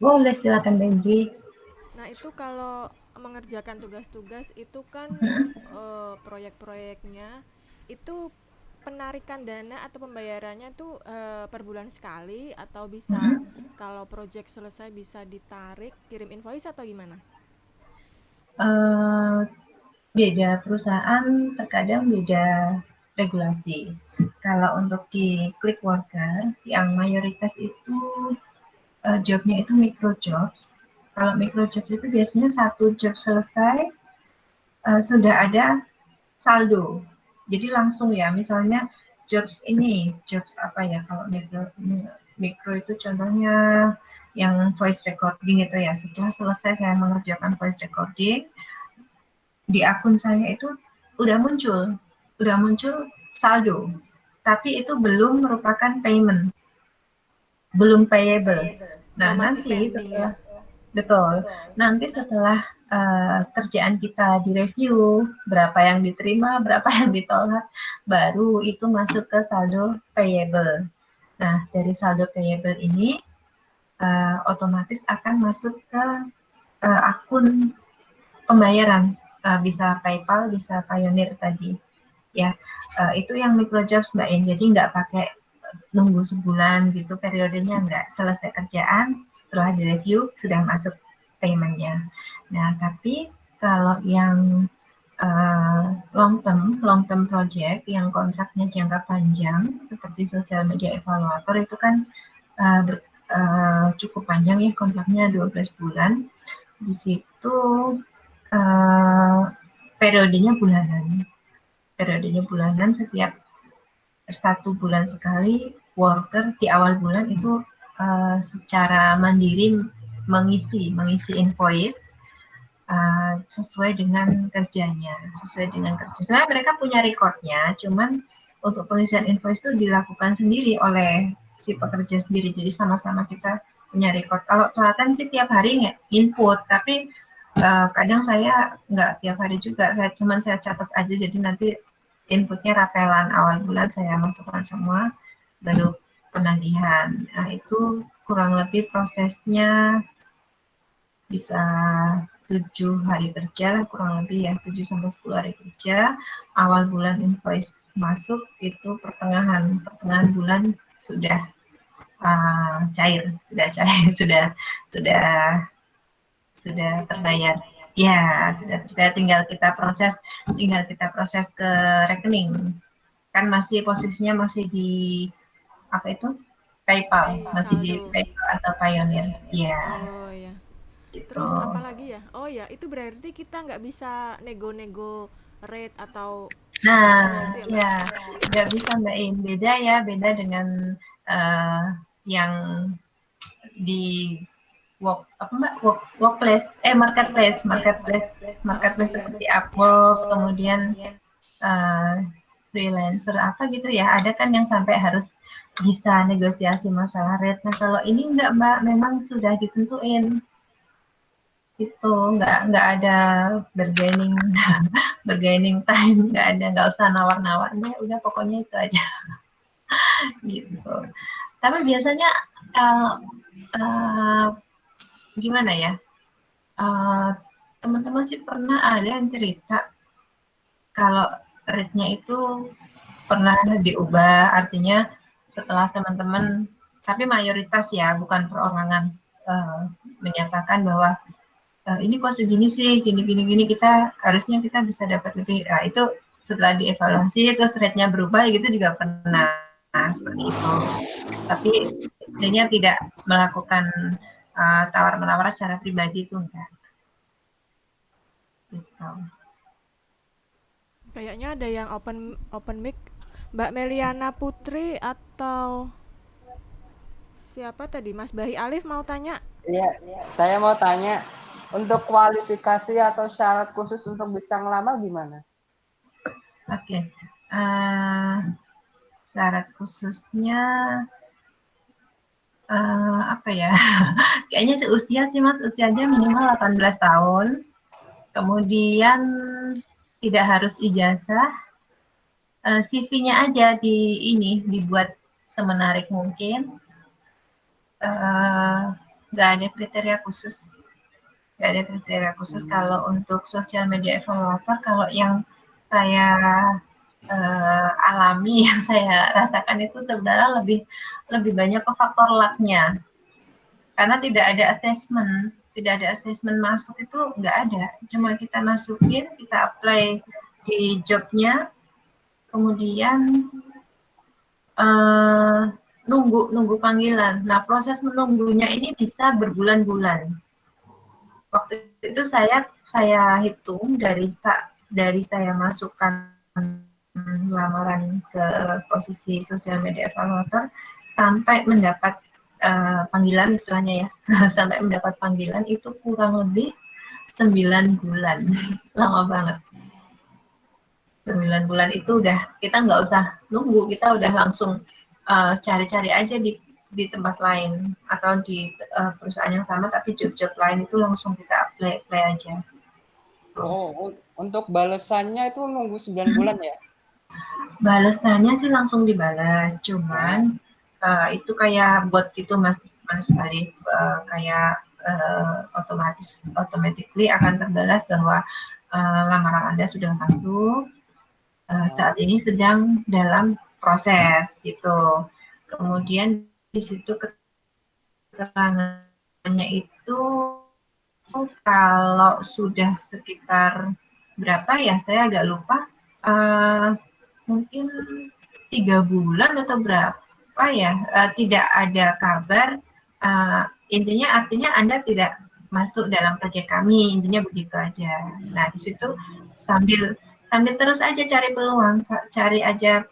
Boleh, silakan Benji.
Nah, itu kalau mengerjakan tugas-tugas itu kan proyek-proyeknya itu penarikan dana atau pembayarannya tuh per bulan sekali atau bisa kalau proyek selesai bisa ditarik, kirim invoice atau gimana?
Beda perusahaan, terkadang beda regulasi. Kalau untuk di Clickworker, yang mayoritas itu jobnya itu micro jobs. Kalau micro jobs itu biasanya satu job selesai sudah ada saldo. Jadi langsung ya, misalnya jobs apa ya, kalau micro itu contohnya yang voice recording itu ya, setelah selesai saya mengerjakan voice recording, di akun saya itu udah muncul saldo, tapi itu belum merupakan payment, belum payable. Nah, nanti setelah setelah kerjaan kita direview, berapa yang diterima, berapa yang ditolak, baru itu masuk ke saldo payable. Nah, dari saldo payable ini otomatis akan masuk ke akun pembayaran, bisa PayPal, bisa Payoneer tadi. Ya, itu yang microjobs Mbak En. Jadi nggak pakai nunggu sebulan gitu periodenya, nggak. Selesai kerjaan, setelah direview sudah masuk paymentnya. Nah, tapi kalau yang long term project yang kontraknya jangka panjang seperti sosial media evaluator itu kan cukup panjang ya, kontraknya 12 bulan. Di situ periodenya bulanan, setiap 1 bulan sekali worker di awal bulan itu secara mandiri mengisi invoice sesuai dengan kerjanya, sesuai dengan kerja. Sebenarnya mereka punya recordnya, cuman untuk pengisian invoice itu dilakukan sendiri oleh si pekerja sendiri. Jadi sama-sama kita punya record. Kalau pelatihan sih tiap hari input, tapi kadang saya nggak tiap hari juga. Saya catat aja. Jadi nanti inputnya rapelan awal bulan saya masukkan semua, baru penagihan. Nah itu kurang lebih prosesnya bisa 7 hari kerja, kurang lebih ya 7 sampai 10 hari kerja. Awal bulan invoice masuk itu pertengahan bulan sudah cair, sudah sudah
Bisa ditarik.
terbayar. Ya, sudah terbayar, tinggal kita proses ke rekening. Kan masih posisinya masih di apa itu? PayPal,
Di
masih di
saldo.
PayPal atau Pioneer. Ya,
Oh ya.
gitu.
Terus apa lagi ya? Oh ya, itu berarti kita nggak bisa nego-nego rate atau gimana
Nah,
gitu ya, Mbak?
ya, nggak bisa Mbak Im. Beda ya, beda dengan uh, yang di apa Mbak? Workplace,
Oh
marketplace
iya.
seperti Upwork, kemudian uh, freelancer apa gitu ya. Ada kan yang sampai harus bisa negosiasi masalah rate. Nah, kalau ini enggak Mbak, memang sudah ditentuin itu, nggak ada bargaining bargaining time, nggak usah nawar-nawar, udah pokoknya itu aja. Gitu. Tapi biasanya uh, uh, gimana ya? Uh, Teman-teman sih pernah ada yang cerita kalau rate-nya itu pernah diubah, artinya setelah teman-teman, tapi mayoritas ya, bukan perorangan, menyatakan bahwa ini kok segini sih, gini kita harusnya kita bisa dapat lebih. Nah, itu setelah dievaluasi terus rate-nya berubah gitu juga pernah seperti itu. Tapi sebenarnya tidak melakukan tawar-menawar secara pribadi itu enggak. Gitu.
Kayaknya ada yang open open mic. Mbak Meliana Putri atau siapa tadi? Mas Bahi Alif mau tanya?
Iya, saya mau tanya, untuk kualifikasi atau syarat khusus untuk bisa ngelamar gimana?
Oke. Syarat khususnya apa ya? Kayaknya seusia sih Mas, usianya minimal 18 tahun. Kemudian tidak harus ijazah, CV-nya aja dibuat semenarik mungkin. Nggak ada kriteria khusus. Nggak ada kriteria khusus kalau untuk sosial media evaluator. Kalau yang saya alami, yang saya rasakan itu sebenarnya lebih banyak ke faktor luck-nya. Karena tidak ada assessment masuk itu nggak ada. Cuma kita masukin, kita apply di jobnya, kemudian nunggu panggilan. Nah, proses menunggunya ini bisa berbulan-bulan. Waktu itu saya hitung dari saya masukkan lamaran ke posisi sosial media evaluator sampai mendapat panggilan istilahnya ya, sampai mendapat panggilan itu kurang lebih 9 bulan. Lama banget. 9 bulan itu udah kita nggak usah nunggu, kita udah langsung cari-cari aja di tempat lain atau di perusahaan yang sama tapi job-job lain itu langsung kita apply aja.
Oh, untuk balasannya itu nunggu 9 bulan ya?
Balasannya sih langsung dibalas, cuman itu kayak bot gitu Mas Mas Alif, kayak automatically akan terbalas bahwa lamaran Anda sudah masuk, saat ini sedang dalam proses gitu. Kemudian di situ keterangannya itu kalau sudah sekitar berapa ya, saya agak lupa, mungkin 3 bulan atau berapa ya, tidak ada kabar, intinya artinya Anda tidak masuk dalam proyek kami, intinya begitu aja. Nah, di situ sambil sambil terus aja cari peluang, cari aja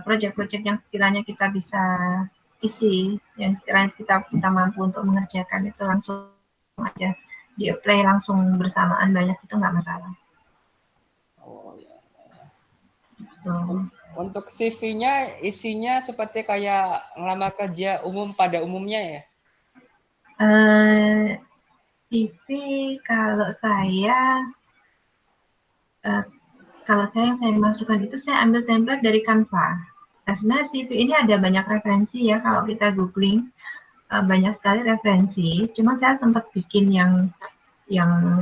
proyek-proyek yang sekiranya kita bisa isi, yang sekiranya kita mampu untuk mengerjakan itu langsung aja di-apply langsung bersamaan banyak itu nggak masalah.
Oh ya.
Gitu.
Untuk CV-nya isinya seperti kayak ngelamar kerja umum pada umumnya ya?
CV kalau saya yang saya masukkan itu saya ambil template dari Canva. Nah, sebenarnya CV ini ada banyak referensi ya kalau kita googling, banyak sekali referensi. Cuma saya sempat bikin yang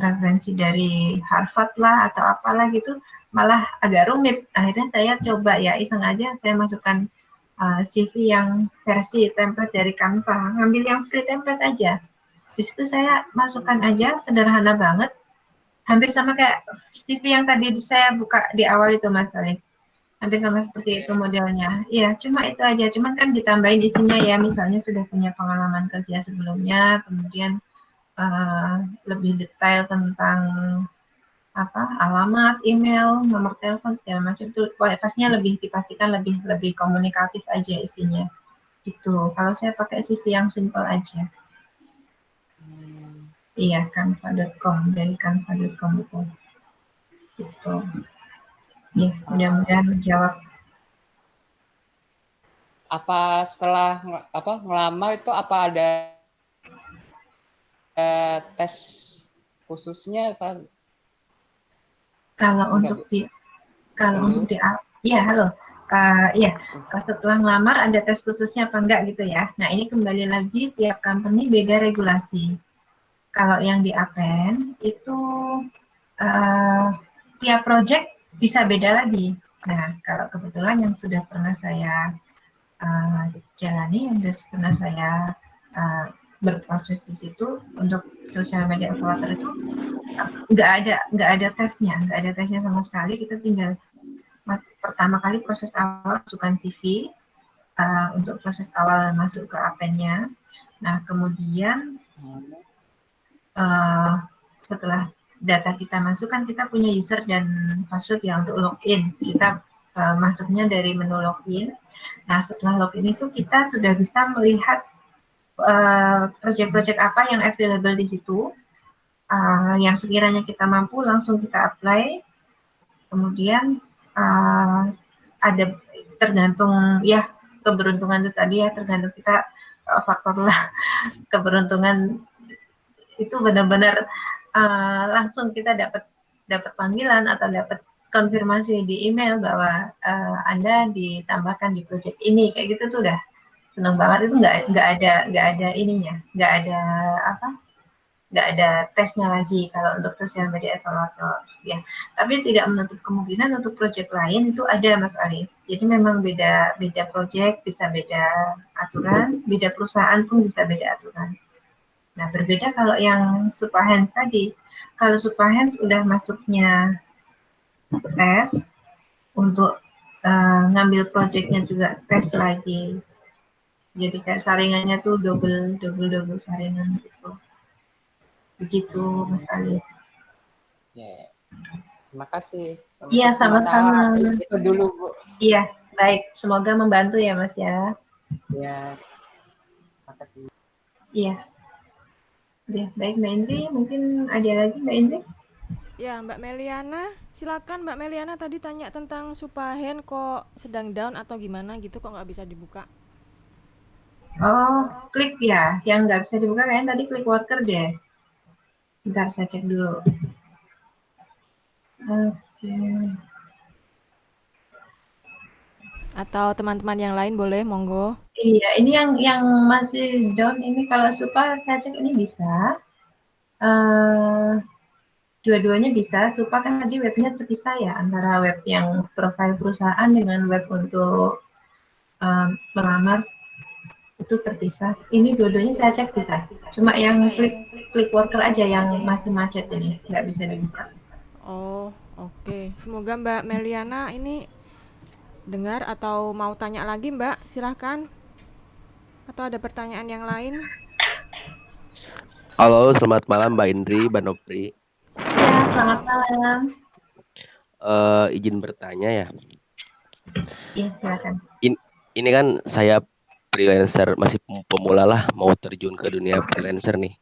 referensi dari Harvard lah atau apalah gitu, malah agak rumit. Akhirnya saya coba ya iseng aja saya masukkan CV yang versi template dari Canva, ngambil yang free template aja. Di situ saya masukkan aja, sederhana banget, hampir sama kayak CV yang tadi saya buka di awal itu Mas Alif. Hampir sama seperti itu modelnya. Iya, cuma itu aja. Cuman kan ditambahin isinya ya, misalnya sudah punya pengalaman kerja sebelumnya, kemudian lebih detail tentang alamat, email, nomor telepon segala macam itu pastinya lebih dipastikan lebih komunikatif aja isinya. Gitu. Kalau saya pakai CV yang simple aja. Iya, canva.com, dari canva.com itu. Gitu. Ya, mudah-mudahan menjawab.
Apa setelah ngelamar itu apa ada tes khususnya apa?
Kalau
Enggak,
untuk halo. Setelah ngelamar ada tes khususnya apa enggak gitu ya. Nah, ini kembali lagi tiap company beda regulasi. Kalau yang di Apen itu tiap project bisa beda lagi. Nah, kalau kebetulan yang sudah pernah saya jalani, yang sudah pernah saya berproses di situ untuk social media evaluator itu nggak ada tesnya sama sekali. Kita tinggal pertama kali proses awal masukkan CV untuk proses awal masuk ke Apennya. Nah, kemudian setelah data kita masukkan, kita punya user dan password ya untuk login. Kita masuknya dari menu login. Nah, setelah login itu kita sudah bisa melihat project-project apa yang available di situ. Yang sekiranya kita mampu langsung kita apply. Kemudian ada tergantung ya keberuntungan itu tadi ya, tergantung kita faktor lah keberuntungan itu benar-benar langsung kita dapat panggilan atau dapat konfirmasi di email bahwa Anda ditambahkan di project ini, kayak gitu tuh udah seneng banget. Itu nggak ada ininya, nggak ada tesnya lagi kalau untuk social media evaluator ya. Tapi tidak menutup kemungkinan untuk project lain itu ada Mas Ali. Jadi memang beda project bisa beda aturan, beda perusahaan pun bisa beda aturan. Nah, berbeda kalau yang Supahands tadi. Kalau Supahands udah masuknya tes, untuk ngambil projectnya juga tes lagi. Jadi kayak saringannya tuh double saringan gitu. Begitu Mas Ali.
Ya. Terima kasih.
Iya, sama-sama.
Itu dulu, Bu.
Iya, baik. Semoga membantu ya, Mas ya.
Ya. Terima kasih.
Iya. Ya, baik Mbak Indri. Mungkin ada lagi Mbak Indri?
Ya, Mbak Meliana, silakan Mbak Meliana tadi tanya tentang Supahen kok sedang down atau gimana gitu, kok nggak bisa dibuka.
Oh, klik ya. Yang nggak bisa dibuka kayaknya tadi klik worker deh. Bentar, saya cek dulu. Oke.
Atau teman-teman yang lain boleh, monggo.
Iya, ini yang masih down ini kalau Supa saya cek ini bisa. Dua-duanya bisa. Supa kan tadi webnya terpisah ya, antara web yang profil perusahaan dengan web untuk melamar itu terpisah. Ini dua-duanya saya cek bisa. Cuma yang klik worker aja yang masih macet ini, nggak bisa dibuka.
Oh, oke. Semoga Mbak Meliana ini dengar atau mau tanya lagi Mbak, silahkan. Atau ada pertanyaan yang lain?
Halo, selamat malam Mbak Indri, Mbak Nopri.
Ya, selamat malam.
Izin bertanya ya.
Iya, silakan.
Ini kan saya freelancer, masih pemula lah, mau terjun ke dunia freelancer nih.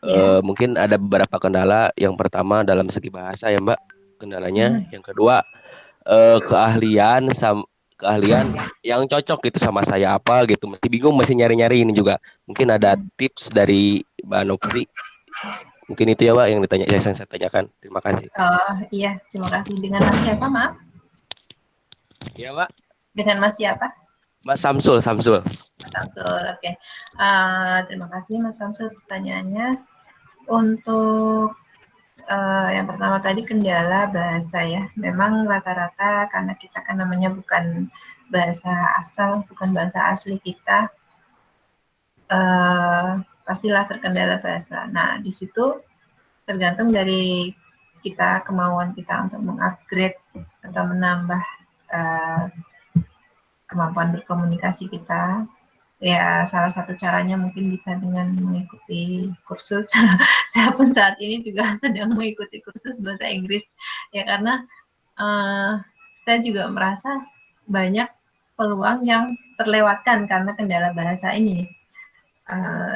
Iya.
Mungkin ada beberapa kendala. Yang pertama dalam segi bahasa ya Mbak, kendalanya.
Hmm.
Yang kedua keahlian yang cocok gitu sama saya apa gitu. Mesti bingung, masih nyari-nyari ini juga. Mungkin ada tips dari Mbak Nopri. Mungkin itu ya Mbak yang saya tanyakan. Terima kasih.
Oh iya, terima kasih. Dengan Mas siapa, maaf?
Iya Mbak.
Dengan Mas siapa?
Mbak Samsul.
Mas Samsul, oke. Terima kasih Mas Samsul pertanyaannya. Untuk yang pertama tadi kendala bahasa ya. Memang rata-rata karena kita kan namanya bukan bahasa asal, bukan bahasa asli kita, pastilah terkendala bahasa. Nah, di situ tergantung dari kita, kemauan kita untuk mengupgrade atau menambah kemampuan berkomunikasi kita. Ya, salah satu caranya mungkin bisa dengan mengikuti kursus. Saya pun saat ini juga sedang mengikuti kursus bahasa Inggris. Ya, karena saya juga merasa banyak peluang yang terlewatkan karena kendala bahasa ini.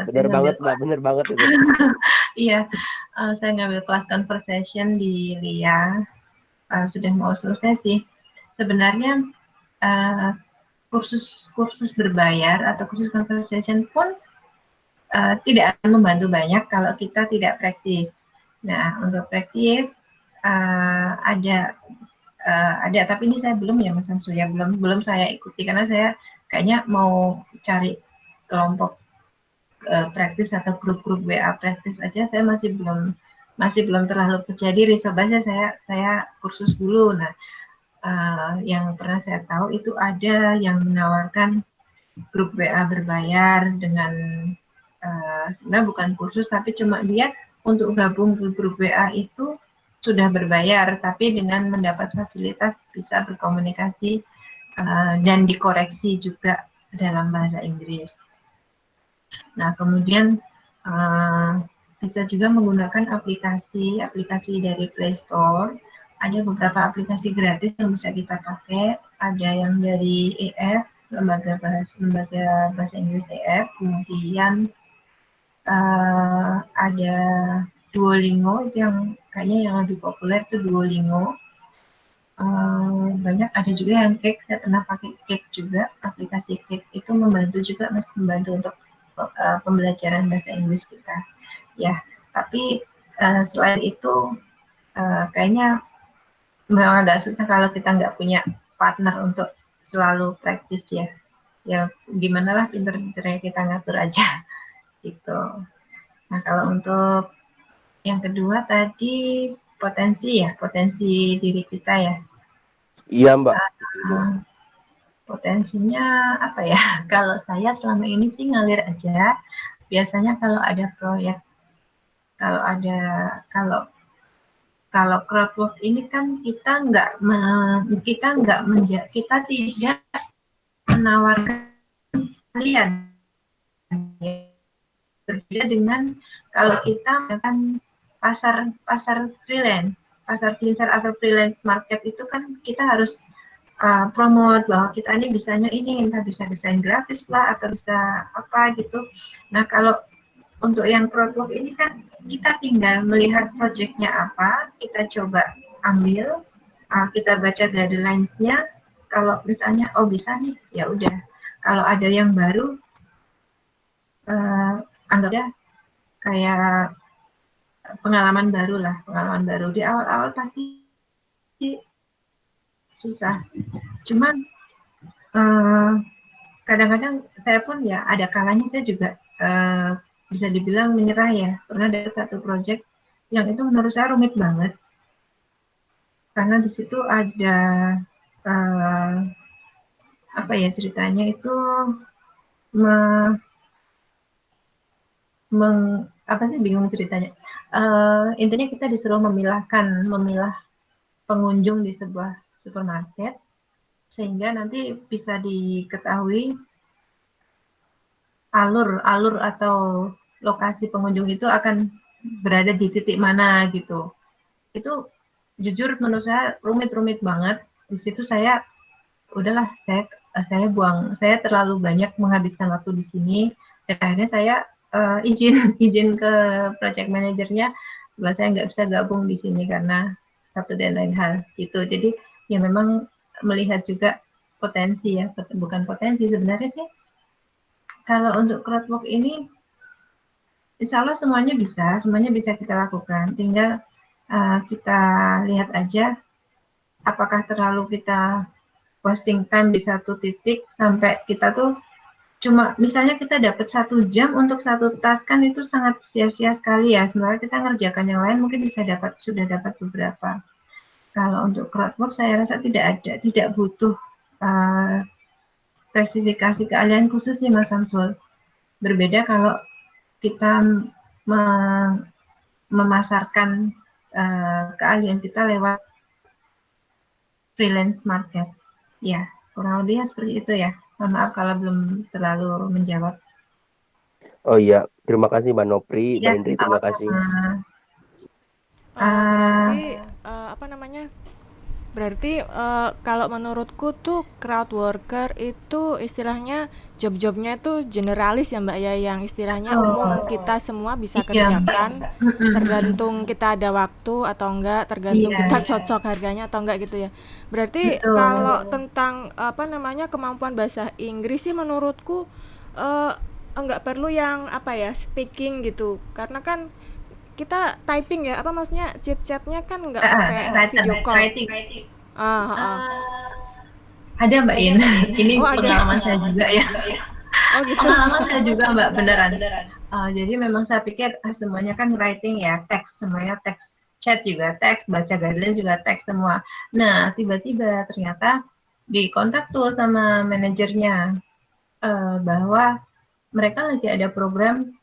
Bener banget Mbak, bener banget itu.
Iya, saya ngambil kelas conversation di LIA. Sudah mau selesai sih. Sebenarnya kursus berbayar atau kursus conversation pun tidak akan membantu banyak kalau kita tidak praktis. Nah, untuk praktis ada, tapi ini saya belum ya Mas Samsu ya, belum saya ikuti karena saya kayaknya mau cari kelompok praktis atau grup-grup WA praktis aja. Saya masih belum terlalu percaya diri. Sebenarnya saya kursus dulu. Nah, yang pernah saya tahu itu ada yang menawarkan grup WA berbayar dengan sebenarnya bukan kursus, tapi cuma dia untuk gabung ke grup WA itu sudah berbayar, tapi dengan mendapat fasilitas bisa berkomunikasi dan dikoreksi juga dalam bahasa Inggris. Nah, kemudian bisa juga menggunakan aplikasi dari Play Store. Ada beberapa aplikasi gratis yang bisa kita pakai. Ada yang dari EF, lembaga bahasa Inggris EF. Kemudian ada Duolingo, itu yang kayaknya yang lebih populer itu Duolingo. Banyak, ada juga yang Cake. Saya pernah pakai Cake juga. Aplikasi Cake itu membantu juga, masih membantu untuk pembelajaran bahasa Inggris kita. Ya, tapi selain itu kayaknya memang agak susah kalau kita nggak punya partner untuk selalu praktis ya. Ya gimana lah, pinter-pinternya kita ngatur aja gitu. Nah, kalau untuk yang kedua tadi potensi diri kita ya.
Iya Mbak.
Potensinya apa ya? Kalau saya selama ini sih ngalir aja. Biasanya kalau ada proyek, kalau crowdwork ini kan kita tidak menawarkan kalian. Berbeda dengan kalau kita kan pasar freelance atau freelance market itu kan kita harus promote bahwa kita ini bisanya ini, entah bisa desain grafis lah atau bisa apa gitu. Nah, kalau untuk yang crowdwork ini kan kita tinggal melihat projectnya apa, kita coba ambil, kita baca guidelines-nya. Kalau misalnya bisa nih, ya udah. Kalau ada yang baru, anggapnya kayak pengalaman baru di awal-awal pasti susah. Cuman kadang-kadang saya pun ya ada kalanya saya juga bisa dibilang menyerah ya. Pernah ada satu project yang itu menurut saya rumit banget. Karena di situ ada apa ya ceritanya itu apa sih, bingung ceritanya. Intinya kita disuruh memilah pengunjung di sebuah supermarket sehingga nanti bisa diketahui alur atau lokasi pengunjung itu akan berada di titik mana gitu. Itu jujur menurut saya rumit banget. Di situ saya udahlah, saya terlalu banyak menghabiskan waktu di sini dan akhirnya saya izin izin ke project manajernya bahwa saya nggak bisa gabung di sini karena satu dan lain hal gitu. Jadi ya memang melihat juga potensi ya, bukan potensi sebenarnya sih. Kalau untuk crowdwork ini, insya Allah semuanya bisa kita lakukan. Tinggal kita lihat aja apakah terlalu kita wasting time di satu titik sampai kita tuh cuma misalnya kita dapat 1 jam untuk satu task kan itu sangat sia-sia sekali ya. Sebenarnya kita ngerjakan yang lain mungkin sudah dapat beberapa. Kalau untuk crowdwork saya rasa tidak butuh spesifikasi keahlian khusus sih Mas Samsul. Berbeda kalau kita memasarkan keahlian kita lewat freelance market. Ya, kurang lebih seperti itu ya. Mohon maaf kalau belum terlalu menjawab.
Oh iya, terima kasih Mbak Nopri, Mbak
Ya,
Indri, terima kasih.
Berarti apa namanya? Berarti kalau menurutku tuh crowd worker itu istilahnya job-jobnya itu generalis ya Mbak ya, yang istilahnya umum kita semua bisa kerjakan, tergantung kita ada waktu atau enggak, tergantung kita cocok harganya atau enggak gitu ya. Berarti kalau tentang apa namanya kemampuan bahasa Inggris sih menurutku enggak perlu yang apa ya speaking gitu, karena kan kita typing ya, apa maksudnya chat-chatnya kan nggak pakai video call.
Ada Mbak In, ini pengalaman saya juga ya.
Oh gitu.
Pengalaman saya juga Mbak, beneran. Jadi memang saya pikir semuanya kan writing ya, teks, semuanya teks, chat juga teks, baca guideline juga teks semua. Nah tiba-tiba ternyata dikontak tuh sama manajernya bahwa mereka lagi ada program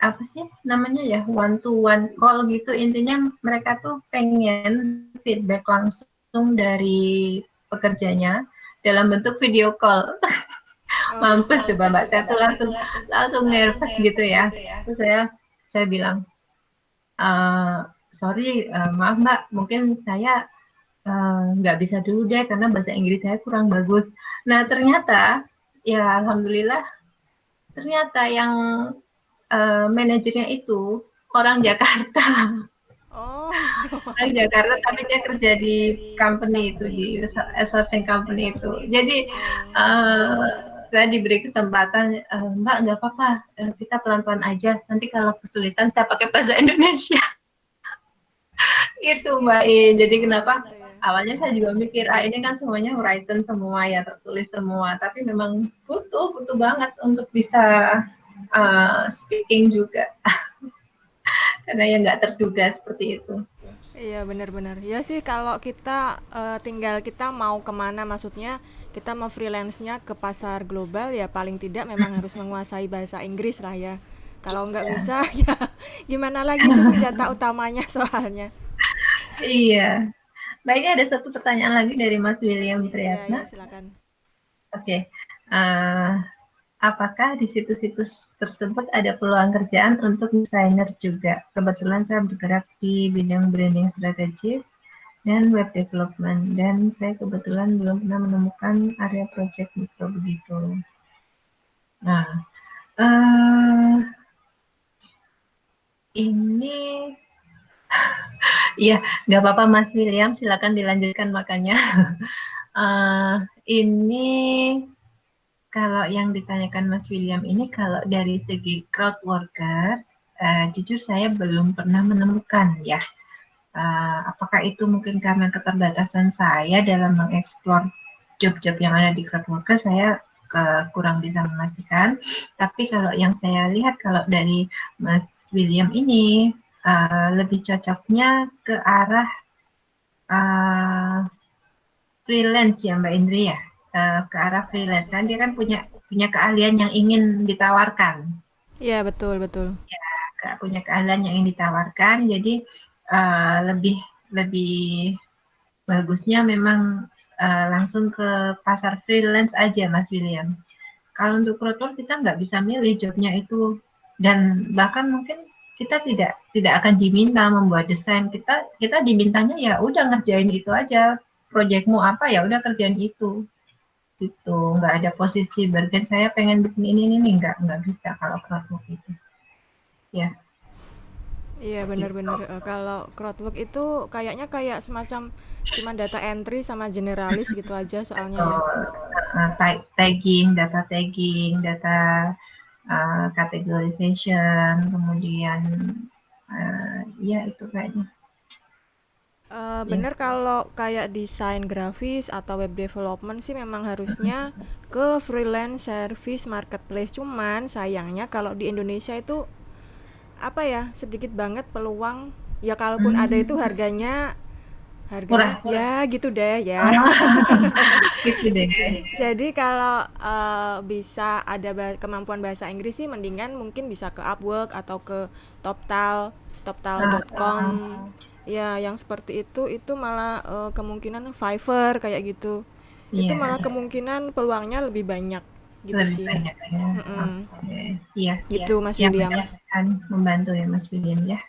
apa sih namanya ya, one to one call gitu. Intinya mereka tuh pengen feedback langsung dari pekerjanya dalam bentuk video call. Mampus coba Mbak, saya tuh langsung nervous gitu ya. Terus saya bilang sorry, maaf Mbak, mungkin saya nggak bisa dulu deh karena bahasa Inggris saya kurang bagus. Nah ternyata ya alhamdulillah ternyata yang manajernya itu orang Jakarta. Orang Jakarta tapi dia kerja di company itu, di outsourcing company itu. Jadi saya diberi kesempatan, Mbak nggak apa-apa, kita pelan-pelan aja. Nanti kalau kesulitan saya pakai bahasa Indonesia. Itu Mbak In. Jadi kenapa? Awalnya saya juga mikir, ini kan semuanya written semua ya, tertulis semua. Tapi memang butuh banget untuk bisa speaking juga. Karena yang nggak terduga seperti itu.
Iya benar-benar. Ya sih kalau kita tinggal kita mau kemana, maksudnya kita mau freelance-nya ke pasar global ya paling tidak memang harus menguasai bahasa Inggris lah ya. Kalau nggak bisa ya gimana lagi, itu senjata utamanya soalnya.
Iya. Mbak, ini ada satu pertanyaan lagi dari Mas William Priyatna.
Iya, silakan.
Oke. Apakah di situs-situs tersebut ada peluang kerjaan untuk desainer juga? Kebetulan saya bergerak di bidang branding strategis dan web development, dan saya kebetulan belum pernah menemukan area project mikro begitu. Nah, ini ya nggak apa-apa Mas William, silakan dilanjutkan makanya. Ini kalau yang ditanyakan Mas William ini kalau dari segi crowd worker, jujur saya belum pernah menemukan ya. Apakah itu mungkin karena keterbatasan saya dalam mengeksplor job-job yang ada di crowd worker, saya kurang bisa memastikan. Tapi kalau yang saya lihat kalau dari Mas William ini lebih cocoknya ke arah freelance ya Mbak Indri ya. Ke arah freelance kan dia kan punya keahlian yang ingin ditawarkan.
Iya betul.
Ya, punya keahlian yang ingin ditawarkan, jadi lebih bagusnya memang langsung ke pasar freelance aja Mas William. Kalau untuk crowdwork kita nggak bisa milih jobnya itu, dan bahkan mungkin kita tidak akan diminta membuat desain. Kita dimintanya ya udah ngerjain itu aja. Proyekmu apa ya udah kerjain itu. gitu. Nggak ada posisi bagian saya pengen bikin ini, nggak bisa kalau crowdwork itu. Ya,
Iya benar-benar kalau crowdwork itu kayaknya kayak semacam cuman data entry sama generalis gitu aja soalnya ya.
tagging, data categorization, kemudian ya itu kayaknya. Ya.
Bener kalau kayak desain grafis atau web development sih memang harusnya ke freelance service marketplace. Cuman sayangnya kalau di Indonesia itu apa ya sedikit banget peluang. Ya kalaupun ada itu harganya
Murah.
ya gitu deh ya.
Gitu deh.
Jadi kalau bisa ada kemampuan bahasa Inggris sih mendingan mungkin bisa ke Upwork atau ke toptal.com. Ya, yang seperti itu malah kemungkinan Fiverr kayak gitu. Itu
Iya,
malah kemungkinan peluangnya lebih banyak gitu
lebih
sih.
banyak ya. Oke. Iya,
Gitu Mas
ya,
William.
akan membantu ya Mas William ya.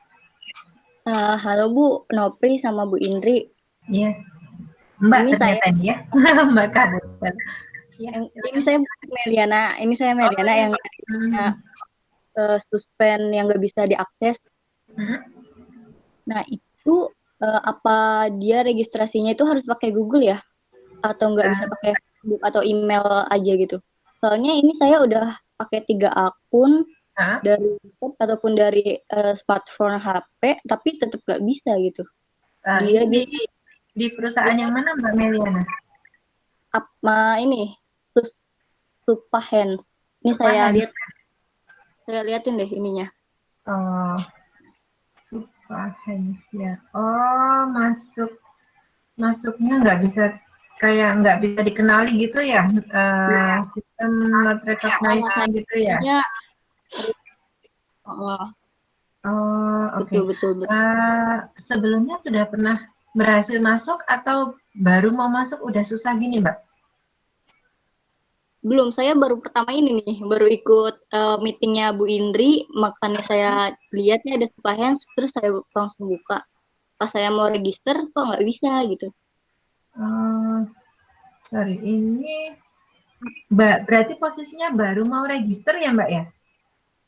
Halo Bu Nopri sama Bu Indri.
Iya. Mbak
Ini
ternyata ini ya. Mbak Kabut. Ya.
Ini saya Meliana. Ini saya Meliana yang suspend yang nggak bisa diakses. Nah itu apa dia registrasinya itu harus pakai Google ya? Atau nggak bisa pakai Facebook atau email aja gitu? Soalnya ini saya udah pakai 3 akun dari laptop ataupun dari smartphone HP, tapi tetap nggak bisa gitu. Dia
di perusahaan yang mana Mbak Meliana?
Apa ini? Supahens. Ini saya liatin deh ininya.
Oh, Supahens ya. Oh, masuknya nggak bisa dikenali gitu ya, sistem not recognized gitu ya. Oke.
Betul.
Sebelumnya sudah pernah berhasil masuk atau baru mau masuk udah susah gini Mbak?
Belum, saya baru pertama ini nih, baru ikut meetingnya Bu Indri, makanya saya lihatnya ada Supahens, terus saya langsung buka. Pas saya mau register kok nggak bisa gitu.
Sorry, ini berarti posisinya baru mau register ya Mbak ya?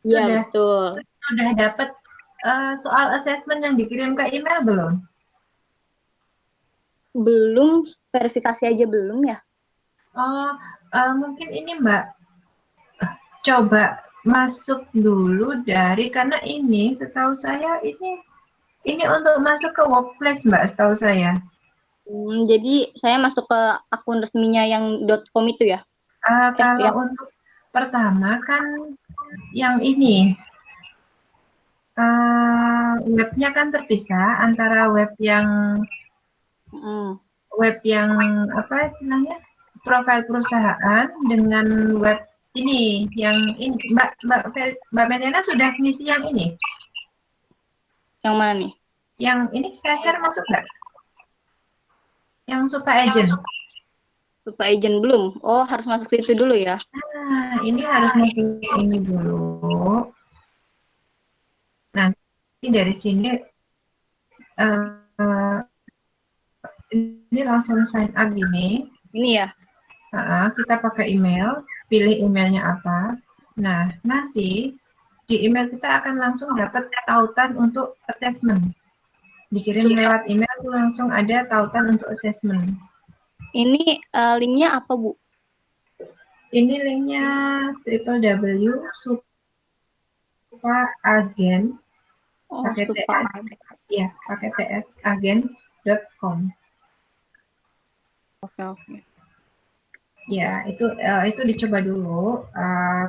Iya betul.
Sudah dapat soal assessment yang dikirim ke email belum?
Belum, verifikasi aja belum ya?
Mungkin ini Mbak, coba masuk dulu karena ini setahu saya ini untuk masuk ke workplace Mbak, setahu saya.
Jadi saya masuk ke akun resminya yang .com itu ya?
Kalau untuk pertama kan yang ini webnya kan terpisah antara web yang apa istilahnya profil perusahaan dengan web ini yang ini Mbak Meliana sudah ngisi yang ini?
Yang mana nih?
Yang ini saya share masuk nggak? Yang Supa Agent?
Supa Agent belum? Oh harus masuk situ dulu ya?
Nah ini harus masuk ini dulu. Nanti dari sini ini langsung sign up gini.
Ini ya?
Kita pakai email, pilih emailnya apa. Nah, nanti di email kita akan langsung dapat tautan untuk assessment. Dikirim lewat email itu langsung ada tautan untuk assessment.
Ini linknya apa Bu?
Ini linknya www.supaagent pakai ts agents.com.
Oke.
Ya, itu dicoba dulu.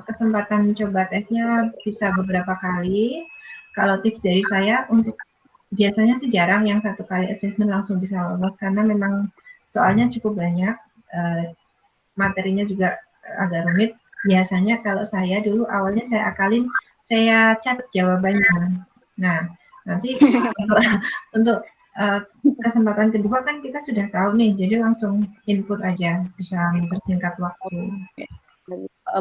Kesempatan coba tesnya bisa beberapa kali. Kalau tips dari saya biasanya sih jarang yang 1 kali assessment langsung bisa lolos karena memang soalnya cukup banyak, materinya juga agak rumit. Biasanya kalau saya dulu awalnya saya catat jawabannya. Nah, nanti untuk kesempatan kedua kan kita sudah tahu nih, jadi langsung input aja, bisa mempersingkat waktu.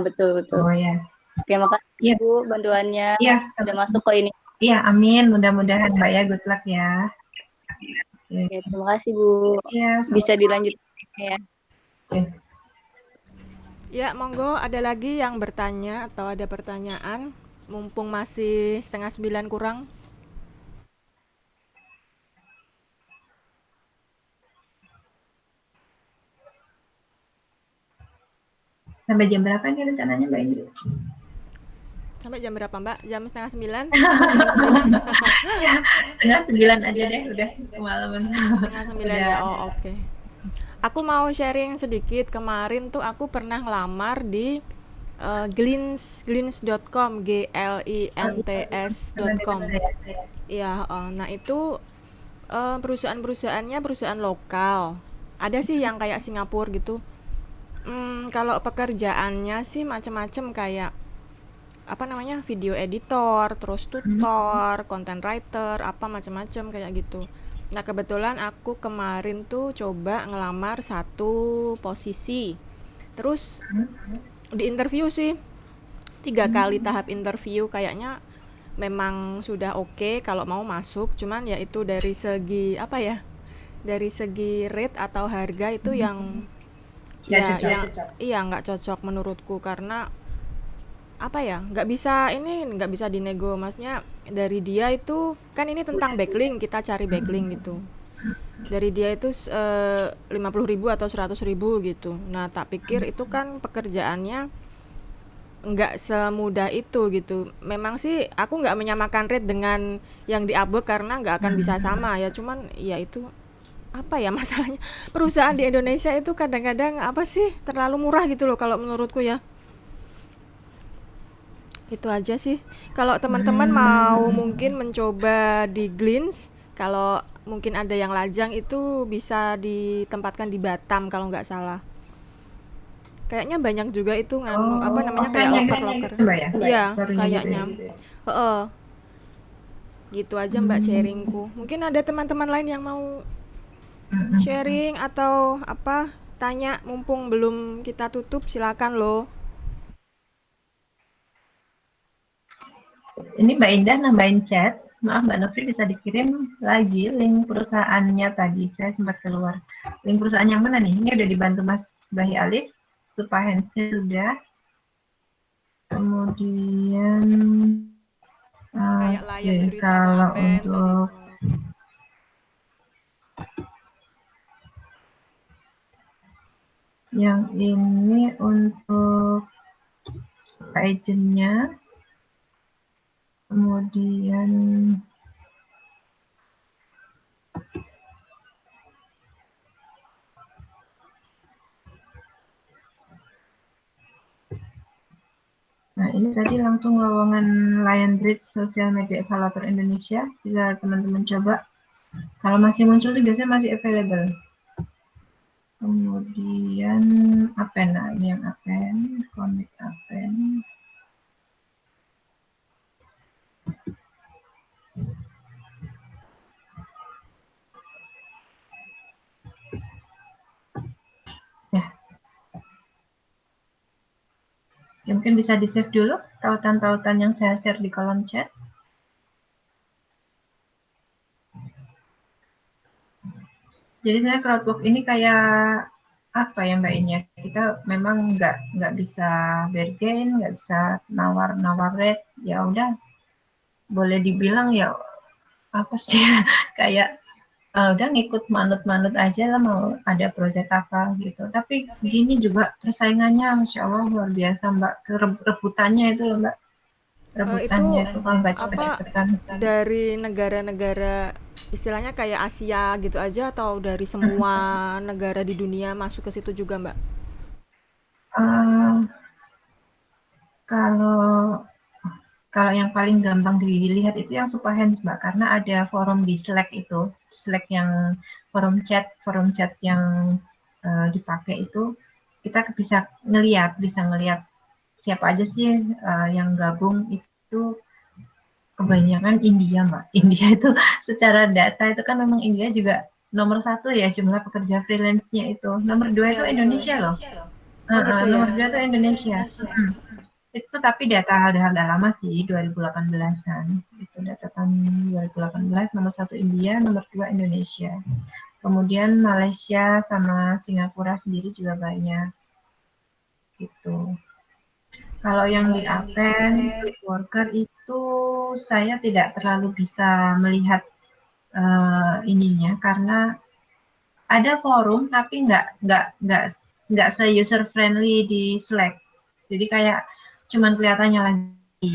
Betul.
Oh ya.
Oke, makasih Bu bantuannya.
Iya,
sudah masuk ke ini.
Iya, amin. Mudah-mudahan Mbak ya, good luck ya.
Oke, terima kasih Bu.
Iya,
bisa dilanjut ya.
Oke.
Ya, monggo ada lagi yang bertanya atau ada pertanyaan? Mumpung masih 8:30 kurang.
Sampai jam berapa nih rencananya Mbak Indri?
Sampai jam berapa, Mbak? Jam 8:30 atau jam 9?
Ya, 8:30 aja deh, udah kemalaman.
8:30 ya. Oh, oke. Aku mau sharing sedikit. Kemarin tuh aku pernah ngelamar di glints.com, glints.com. Ya, nah itu perusahaan-perusahaannya perusahaan lokal. Ada sih yang kayak Singapura gitu. Kalau pekerjaannya sih macam-macam kayak apa namanya, video editor, terus tutor, content writer, apa macam-macam kayak gitu. Nah kebetulan aku kemarin tuh coba ngelamar satu posisi, terus di interview sih 3 kali tahap interview, kayaknya memang sudah oke kalau mau masuk, cuman ya itu dari segi apa ya, dari segi rate atau harga itu yang
Nggak
ya
cocok.
yang iya nggak cocok menurutku, karena apa ya, nggak bisa dinego, maksudnya dari dia itu kan ini tentang backlink, kita cari backlink gitu, dari dia itu 50.000 atau 100.000 gitu. Nah tak pikir itu kan pekerjaannya nggak semudah itu gitu. Memang sih aku nggak menyamakan rate dengan yang di Upwork karena nggak akan bisa sama ya, cuman ya itu apa ya masalahnya, perusahaan di Indonesia itu kadang-kadang apa sih, terlalu murah gitu loh kalau menurutku ya. Itu aja sih. Kalau teman-teman mau mungkin mencoba di Glints, kalau mungkin ada yang lajang itu bisa ditempatkan di Batam kalau nggak salah. Kayaknya banyak juga itu nganu apa namanya, kayak
Offline-nya
loker-loker.
Mbak ya?
Iya,
Barunya gitu
kayaknya.
ya?
Heeh. Gitu aja Mbak sharingku. Mungkin ada teman-teman lain yang mau sharing atau apa, tanya mumpung belum kita tutup, silakan loh.
Ini Mbak Indah nambahin chat. Maaf Mbak Novi, bisa dikirim lagi link perusahaannya tadi. Saya sempat keluar. Link perusahaan yang mana nih? Ini udah dibantu Mas Bahi Alif. Supahensi sudah. Kemudian
Kayak Lion Bridge atau
kalau
Apen tadi.
untuk yang ini untuk agentnya, kemudian nah ini tadi langsung lowongan Lion Bridge Social Media Evaluator Indonesia, bisa teman-teman coba. Kalau masih muncul tuh biasanya masih available. Kemudian Apen, nah ini yang Apen, Connect Apen. Ya, mungkin bisa di-save dulu tautan-tautan yang saya share di kolom chat. Jadi saya crowdwork ini kayak apa ya Mbak Inya? Kita memang nggak bisa bargain, nggak bisa nawar rate. Ya udah, boleh dibilang ya apa sih kayak udah ngikut manut-manut aja lah mau ada proyek apa gitu. Tapi gini juga persaingannya, Masya Allah luar biasa Mbak. Rebutannya itu loh Mbak. Rebutannya itu kalau nggak
Apa
cepet-cepetan.
dari negara-negara istilahnya kayak Asia gitu aja, atau dari semua negara di dunia masuk ke situ juga Mbak?
Kalau kalau yang paling gampang dilihat itu yang Superhands Mbak, karena ada forum di Slack itu, Slack yang forum chat yang dipakai itu, kita bisa ngelihat siapa aja sih yang gabung itu, kebanyakan India Mbak. India itu secara data itu kan memang India juga nomor 1 ya jumlah pekerja freelance-nya itu. Nomor 2 itu
Iya, betul.
Indonesia loh.
Oh gitu ya.
Nomor 2 itu Indonesia. Itu tapi data udah agak lama sih, 2018-an. Itu data tahun 2018, nomor 1 India, nomor 2 Indonesia. Kemudian Malaysia sama Singapura sendiri juga banyak. gitu. Kalau yang di Apen, click worker itu saya tidak terlalu bisa melihat ininya karena ada forum tapi nggak se user friendly di Slack. Jadi kayak cuman kelihatannya lagi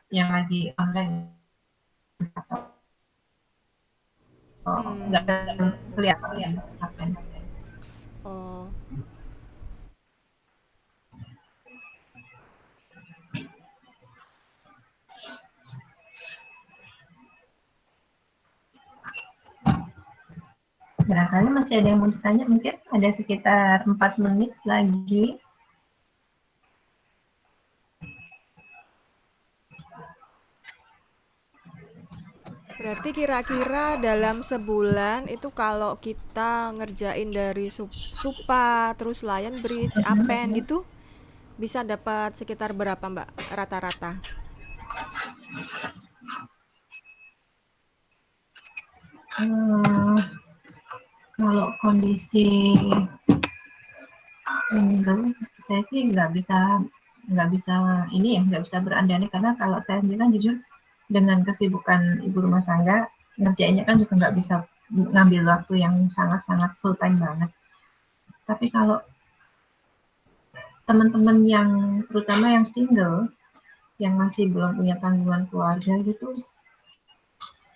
yang lagi online atau nggak kelihatan Apen.
Oh.
Barangkali masih ada yang mau ditanya, mungkin ada sekitar 4 menit lagi.
Berarti kira-kira dalam sebulan itu kalau kita ngerjain dari Supa, terus Lion Bridge, Apen gitu, bisa dapat sekitar berapa Mbak rata-rata?
Kalau kondisi single, saya sih nggak bisa ini ya, nggak bisa berandai karena kalau saya bilang jujur dengan kesibukan ibu rumah tangga ngerjainnya kan juga nggak bisa ngambil waktu yang sangat-sangat full time banget. Tapi kalau teman-teman yang terutama yang single yang masih belum punya tanggungan keluarga gitu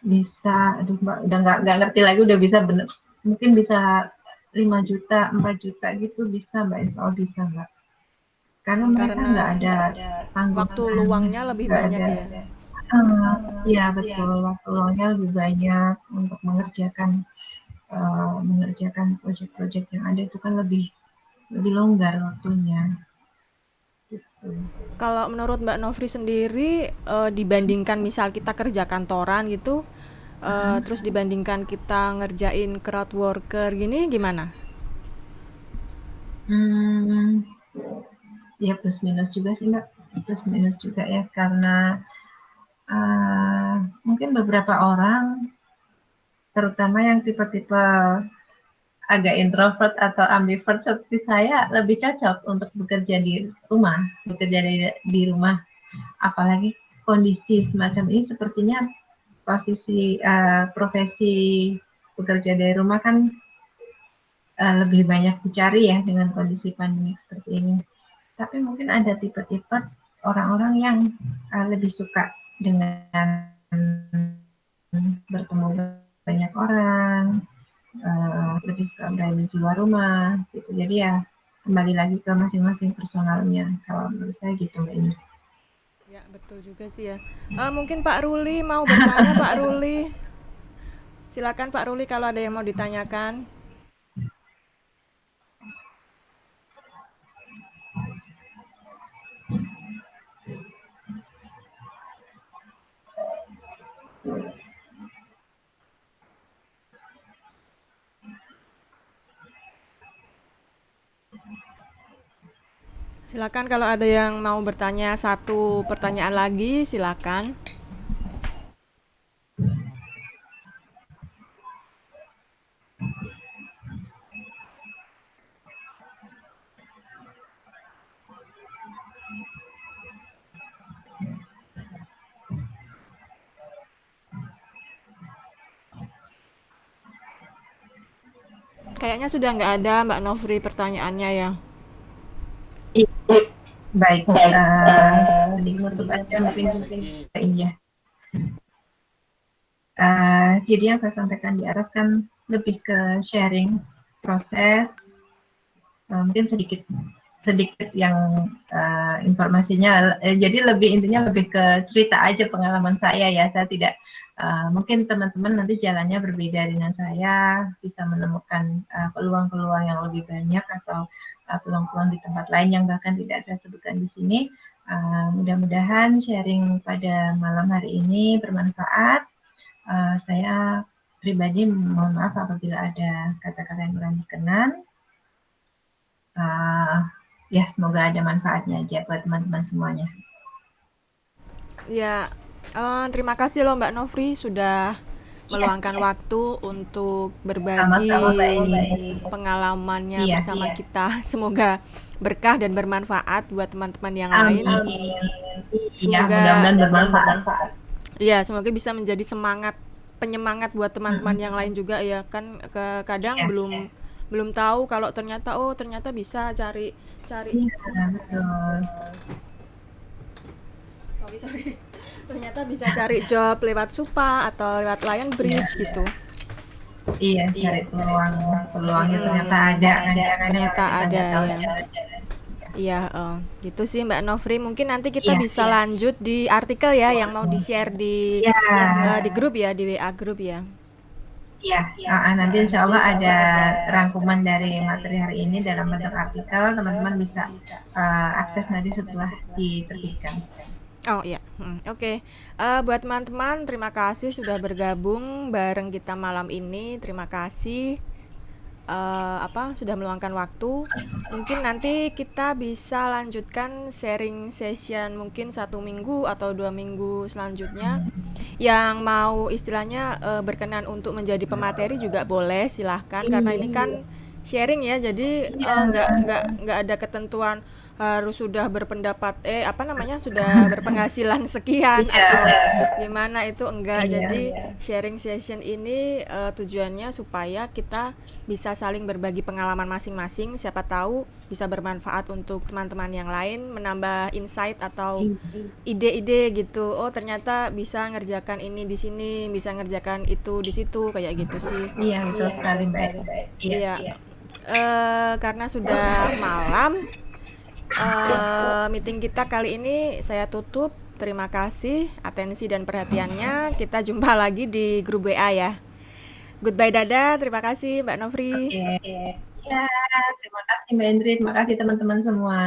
bisa, aduh Mbak, udah nggak ngerti lagi, udah bisa bener, mungkin bisa 5 juta, 4 juta gitu bisa Mbak, insya Allah bisa Mbak. Karena mereka
Karena
nggak ada tanggungan,
waktu luangnya lebih
nggak
banyak
ada,
ya.
iya betul, waktu luangnya lebih banyak untuk mengerjakan proyek-proyek yang ada itu kan lebih longgar waktunya. Gitu.
Kalau menurut Mbak Novri sendiri, dibandingkan misal kita kerja kantoran gitu, terus dibandingkan kita ngerjain crowd worker gini gimana?
Ya plus minus juga sih Mbak, plus minus juga ya karena mungkin beberapa orang, terutama yang tipe-tipe agak introvert atau ambivert seperti saya, lebih cocok untuk bekerja di rumah, apalagi kondisi semacam ini sepertinya posisi profesi bekerja dari rumah kan lebih banyak dicari ya dengan kondisi pandemi seperti ini. Tapi mungkin ada tipe-tipe orang-orang yang lebih suka dengan bertemu banyak orang, lebih suka berada di luar rumah gitu. Jadi ya kembali lagi ke masing-masing personalnya. Kalau menurut saya gitu Mbak Ina.
Ya betul juga sih ya. Mungkin Pak Ruli mau bertanya Pak Ruli. Silakan Pak Ruli kalau ada yang mau ditanyakan. Silakan kalau ada yang mau bertanya satu pertanyaan lagi, silakan. Kayaknya sudah nggak ada Mbak Novri pertanyaannya ya.
Baik, sedikit nutup aja mungkin ya. Jadi yang saya sampaikan di atas kan lebih ke sharing proses, mungkin sedikit yang informasinya, jadi intinya lebih ke cerita aja pengalaman saya ya. Saya tidak, mungkin teman-teman nanti jalannya berbeda dengan saya, bisa menemukan peluang-peluang yang lebih banyak atau peluang-peluang di tempat lain yang bahkan tidak saya sebutkan di sini. Mudah-mudahan sharing pada malam hari ini bermanfaat. Saya pribadi mohon maaf apabila ada kata-kata yang kurang berkenan. Ya semoga ada manfaatnya aja buat teman-teman semuanya.
Ya, terima kasih loh Mbak Novri sudah meluangkan waktu untuk berbagi
Sama-sama Mbak Eni.
pengalamannya
Iya,
bersama kita. Semoga berkah dan bermanfaat buat teman-teman yang lain.
Amin. Iya,
Semoga
mudah-mudahan bermanfaat.
ya, semoga bisa menjadi penyemangat buat teman-teman yang lain juga ya. Kan kadang
Iya,
belum tahu kalau ternyata bisa cari
iya, betul.
sorry ternyata bisa cari job lewat Supa atau lewat Lion Bridge gitu.
Iya, cari peluangnya ternyata ada kan ya, kan
Ternyata
kita
ada
nggak tahu
ya.
caranya.
Iya, gitu sih Mbak Nofri. Mungkin nanti kita
Iya,
bisa lanjut di artikel ya yang mau di-share di
iya,
di grup ya, di WA grup ya.
iya. Nanti insya Allah ada rangkuman dari materi hari ini dalam bentuk artikel, teman-teman bisa akses nanti setelah diterbitkan.
Oh iya, oke. Buat teman-teman, terima kasih sudah bergabung bareng kita malam ini. Terima kasih sudah meluangkan waktu. Mungkin nanti kita bisa lanjutkan sharing session mungkin 1 minggu atau 2 minggu selanjutnya. Yang mau istilahnya berkenan untuk menjadi pemateri juga boleh, silahkan. Karena ini kan sharing ya, jadi nggak ada ketentuan harus sudah berpendapat sudah berpenghasilan sekian atau gimana, itu enggak. Jadi sharing session ini tujuannya supaya kita bisa saling berbagi pengalaman masing-masing, siapa tahu bisa bermanfaat untuk teman-teman yang lain, menambah insight atau ide-ide gitu. Oh, ternyata bisa ngerjakan ini di sini, bisa ngerjakan itu di situ, kayak gitu sih.
Iya, betul sekali Mbak.
Iya. Karena sudah malam, meeting kita kali ini saya tutup. Terima kasih atensi dan perhatiannya. Kita jumpa lagi di grup WA ya. Goodbye, dadah. Terima kasih Mbak Nofri.
Oke. Ya, terima kasih Mbak Indri, terima kasih teman-teman semua.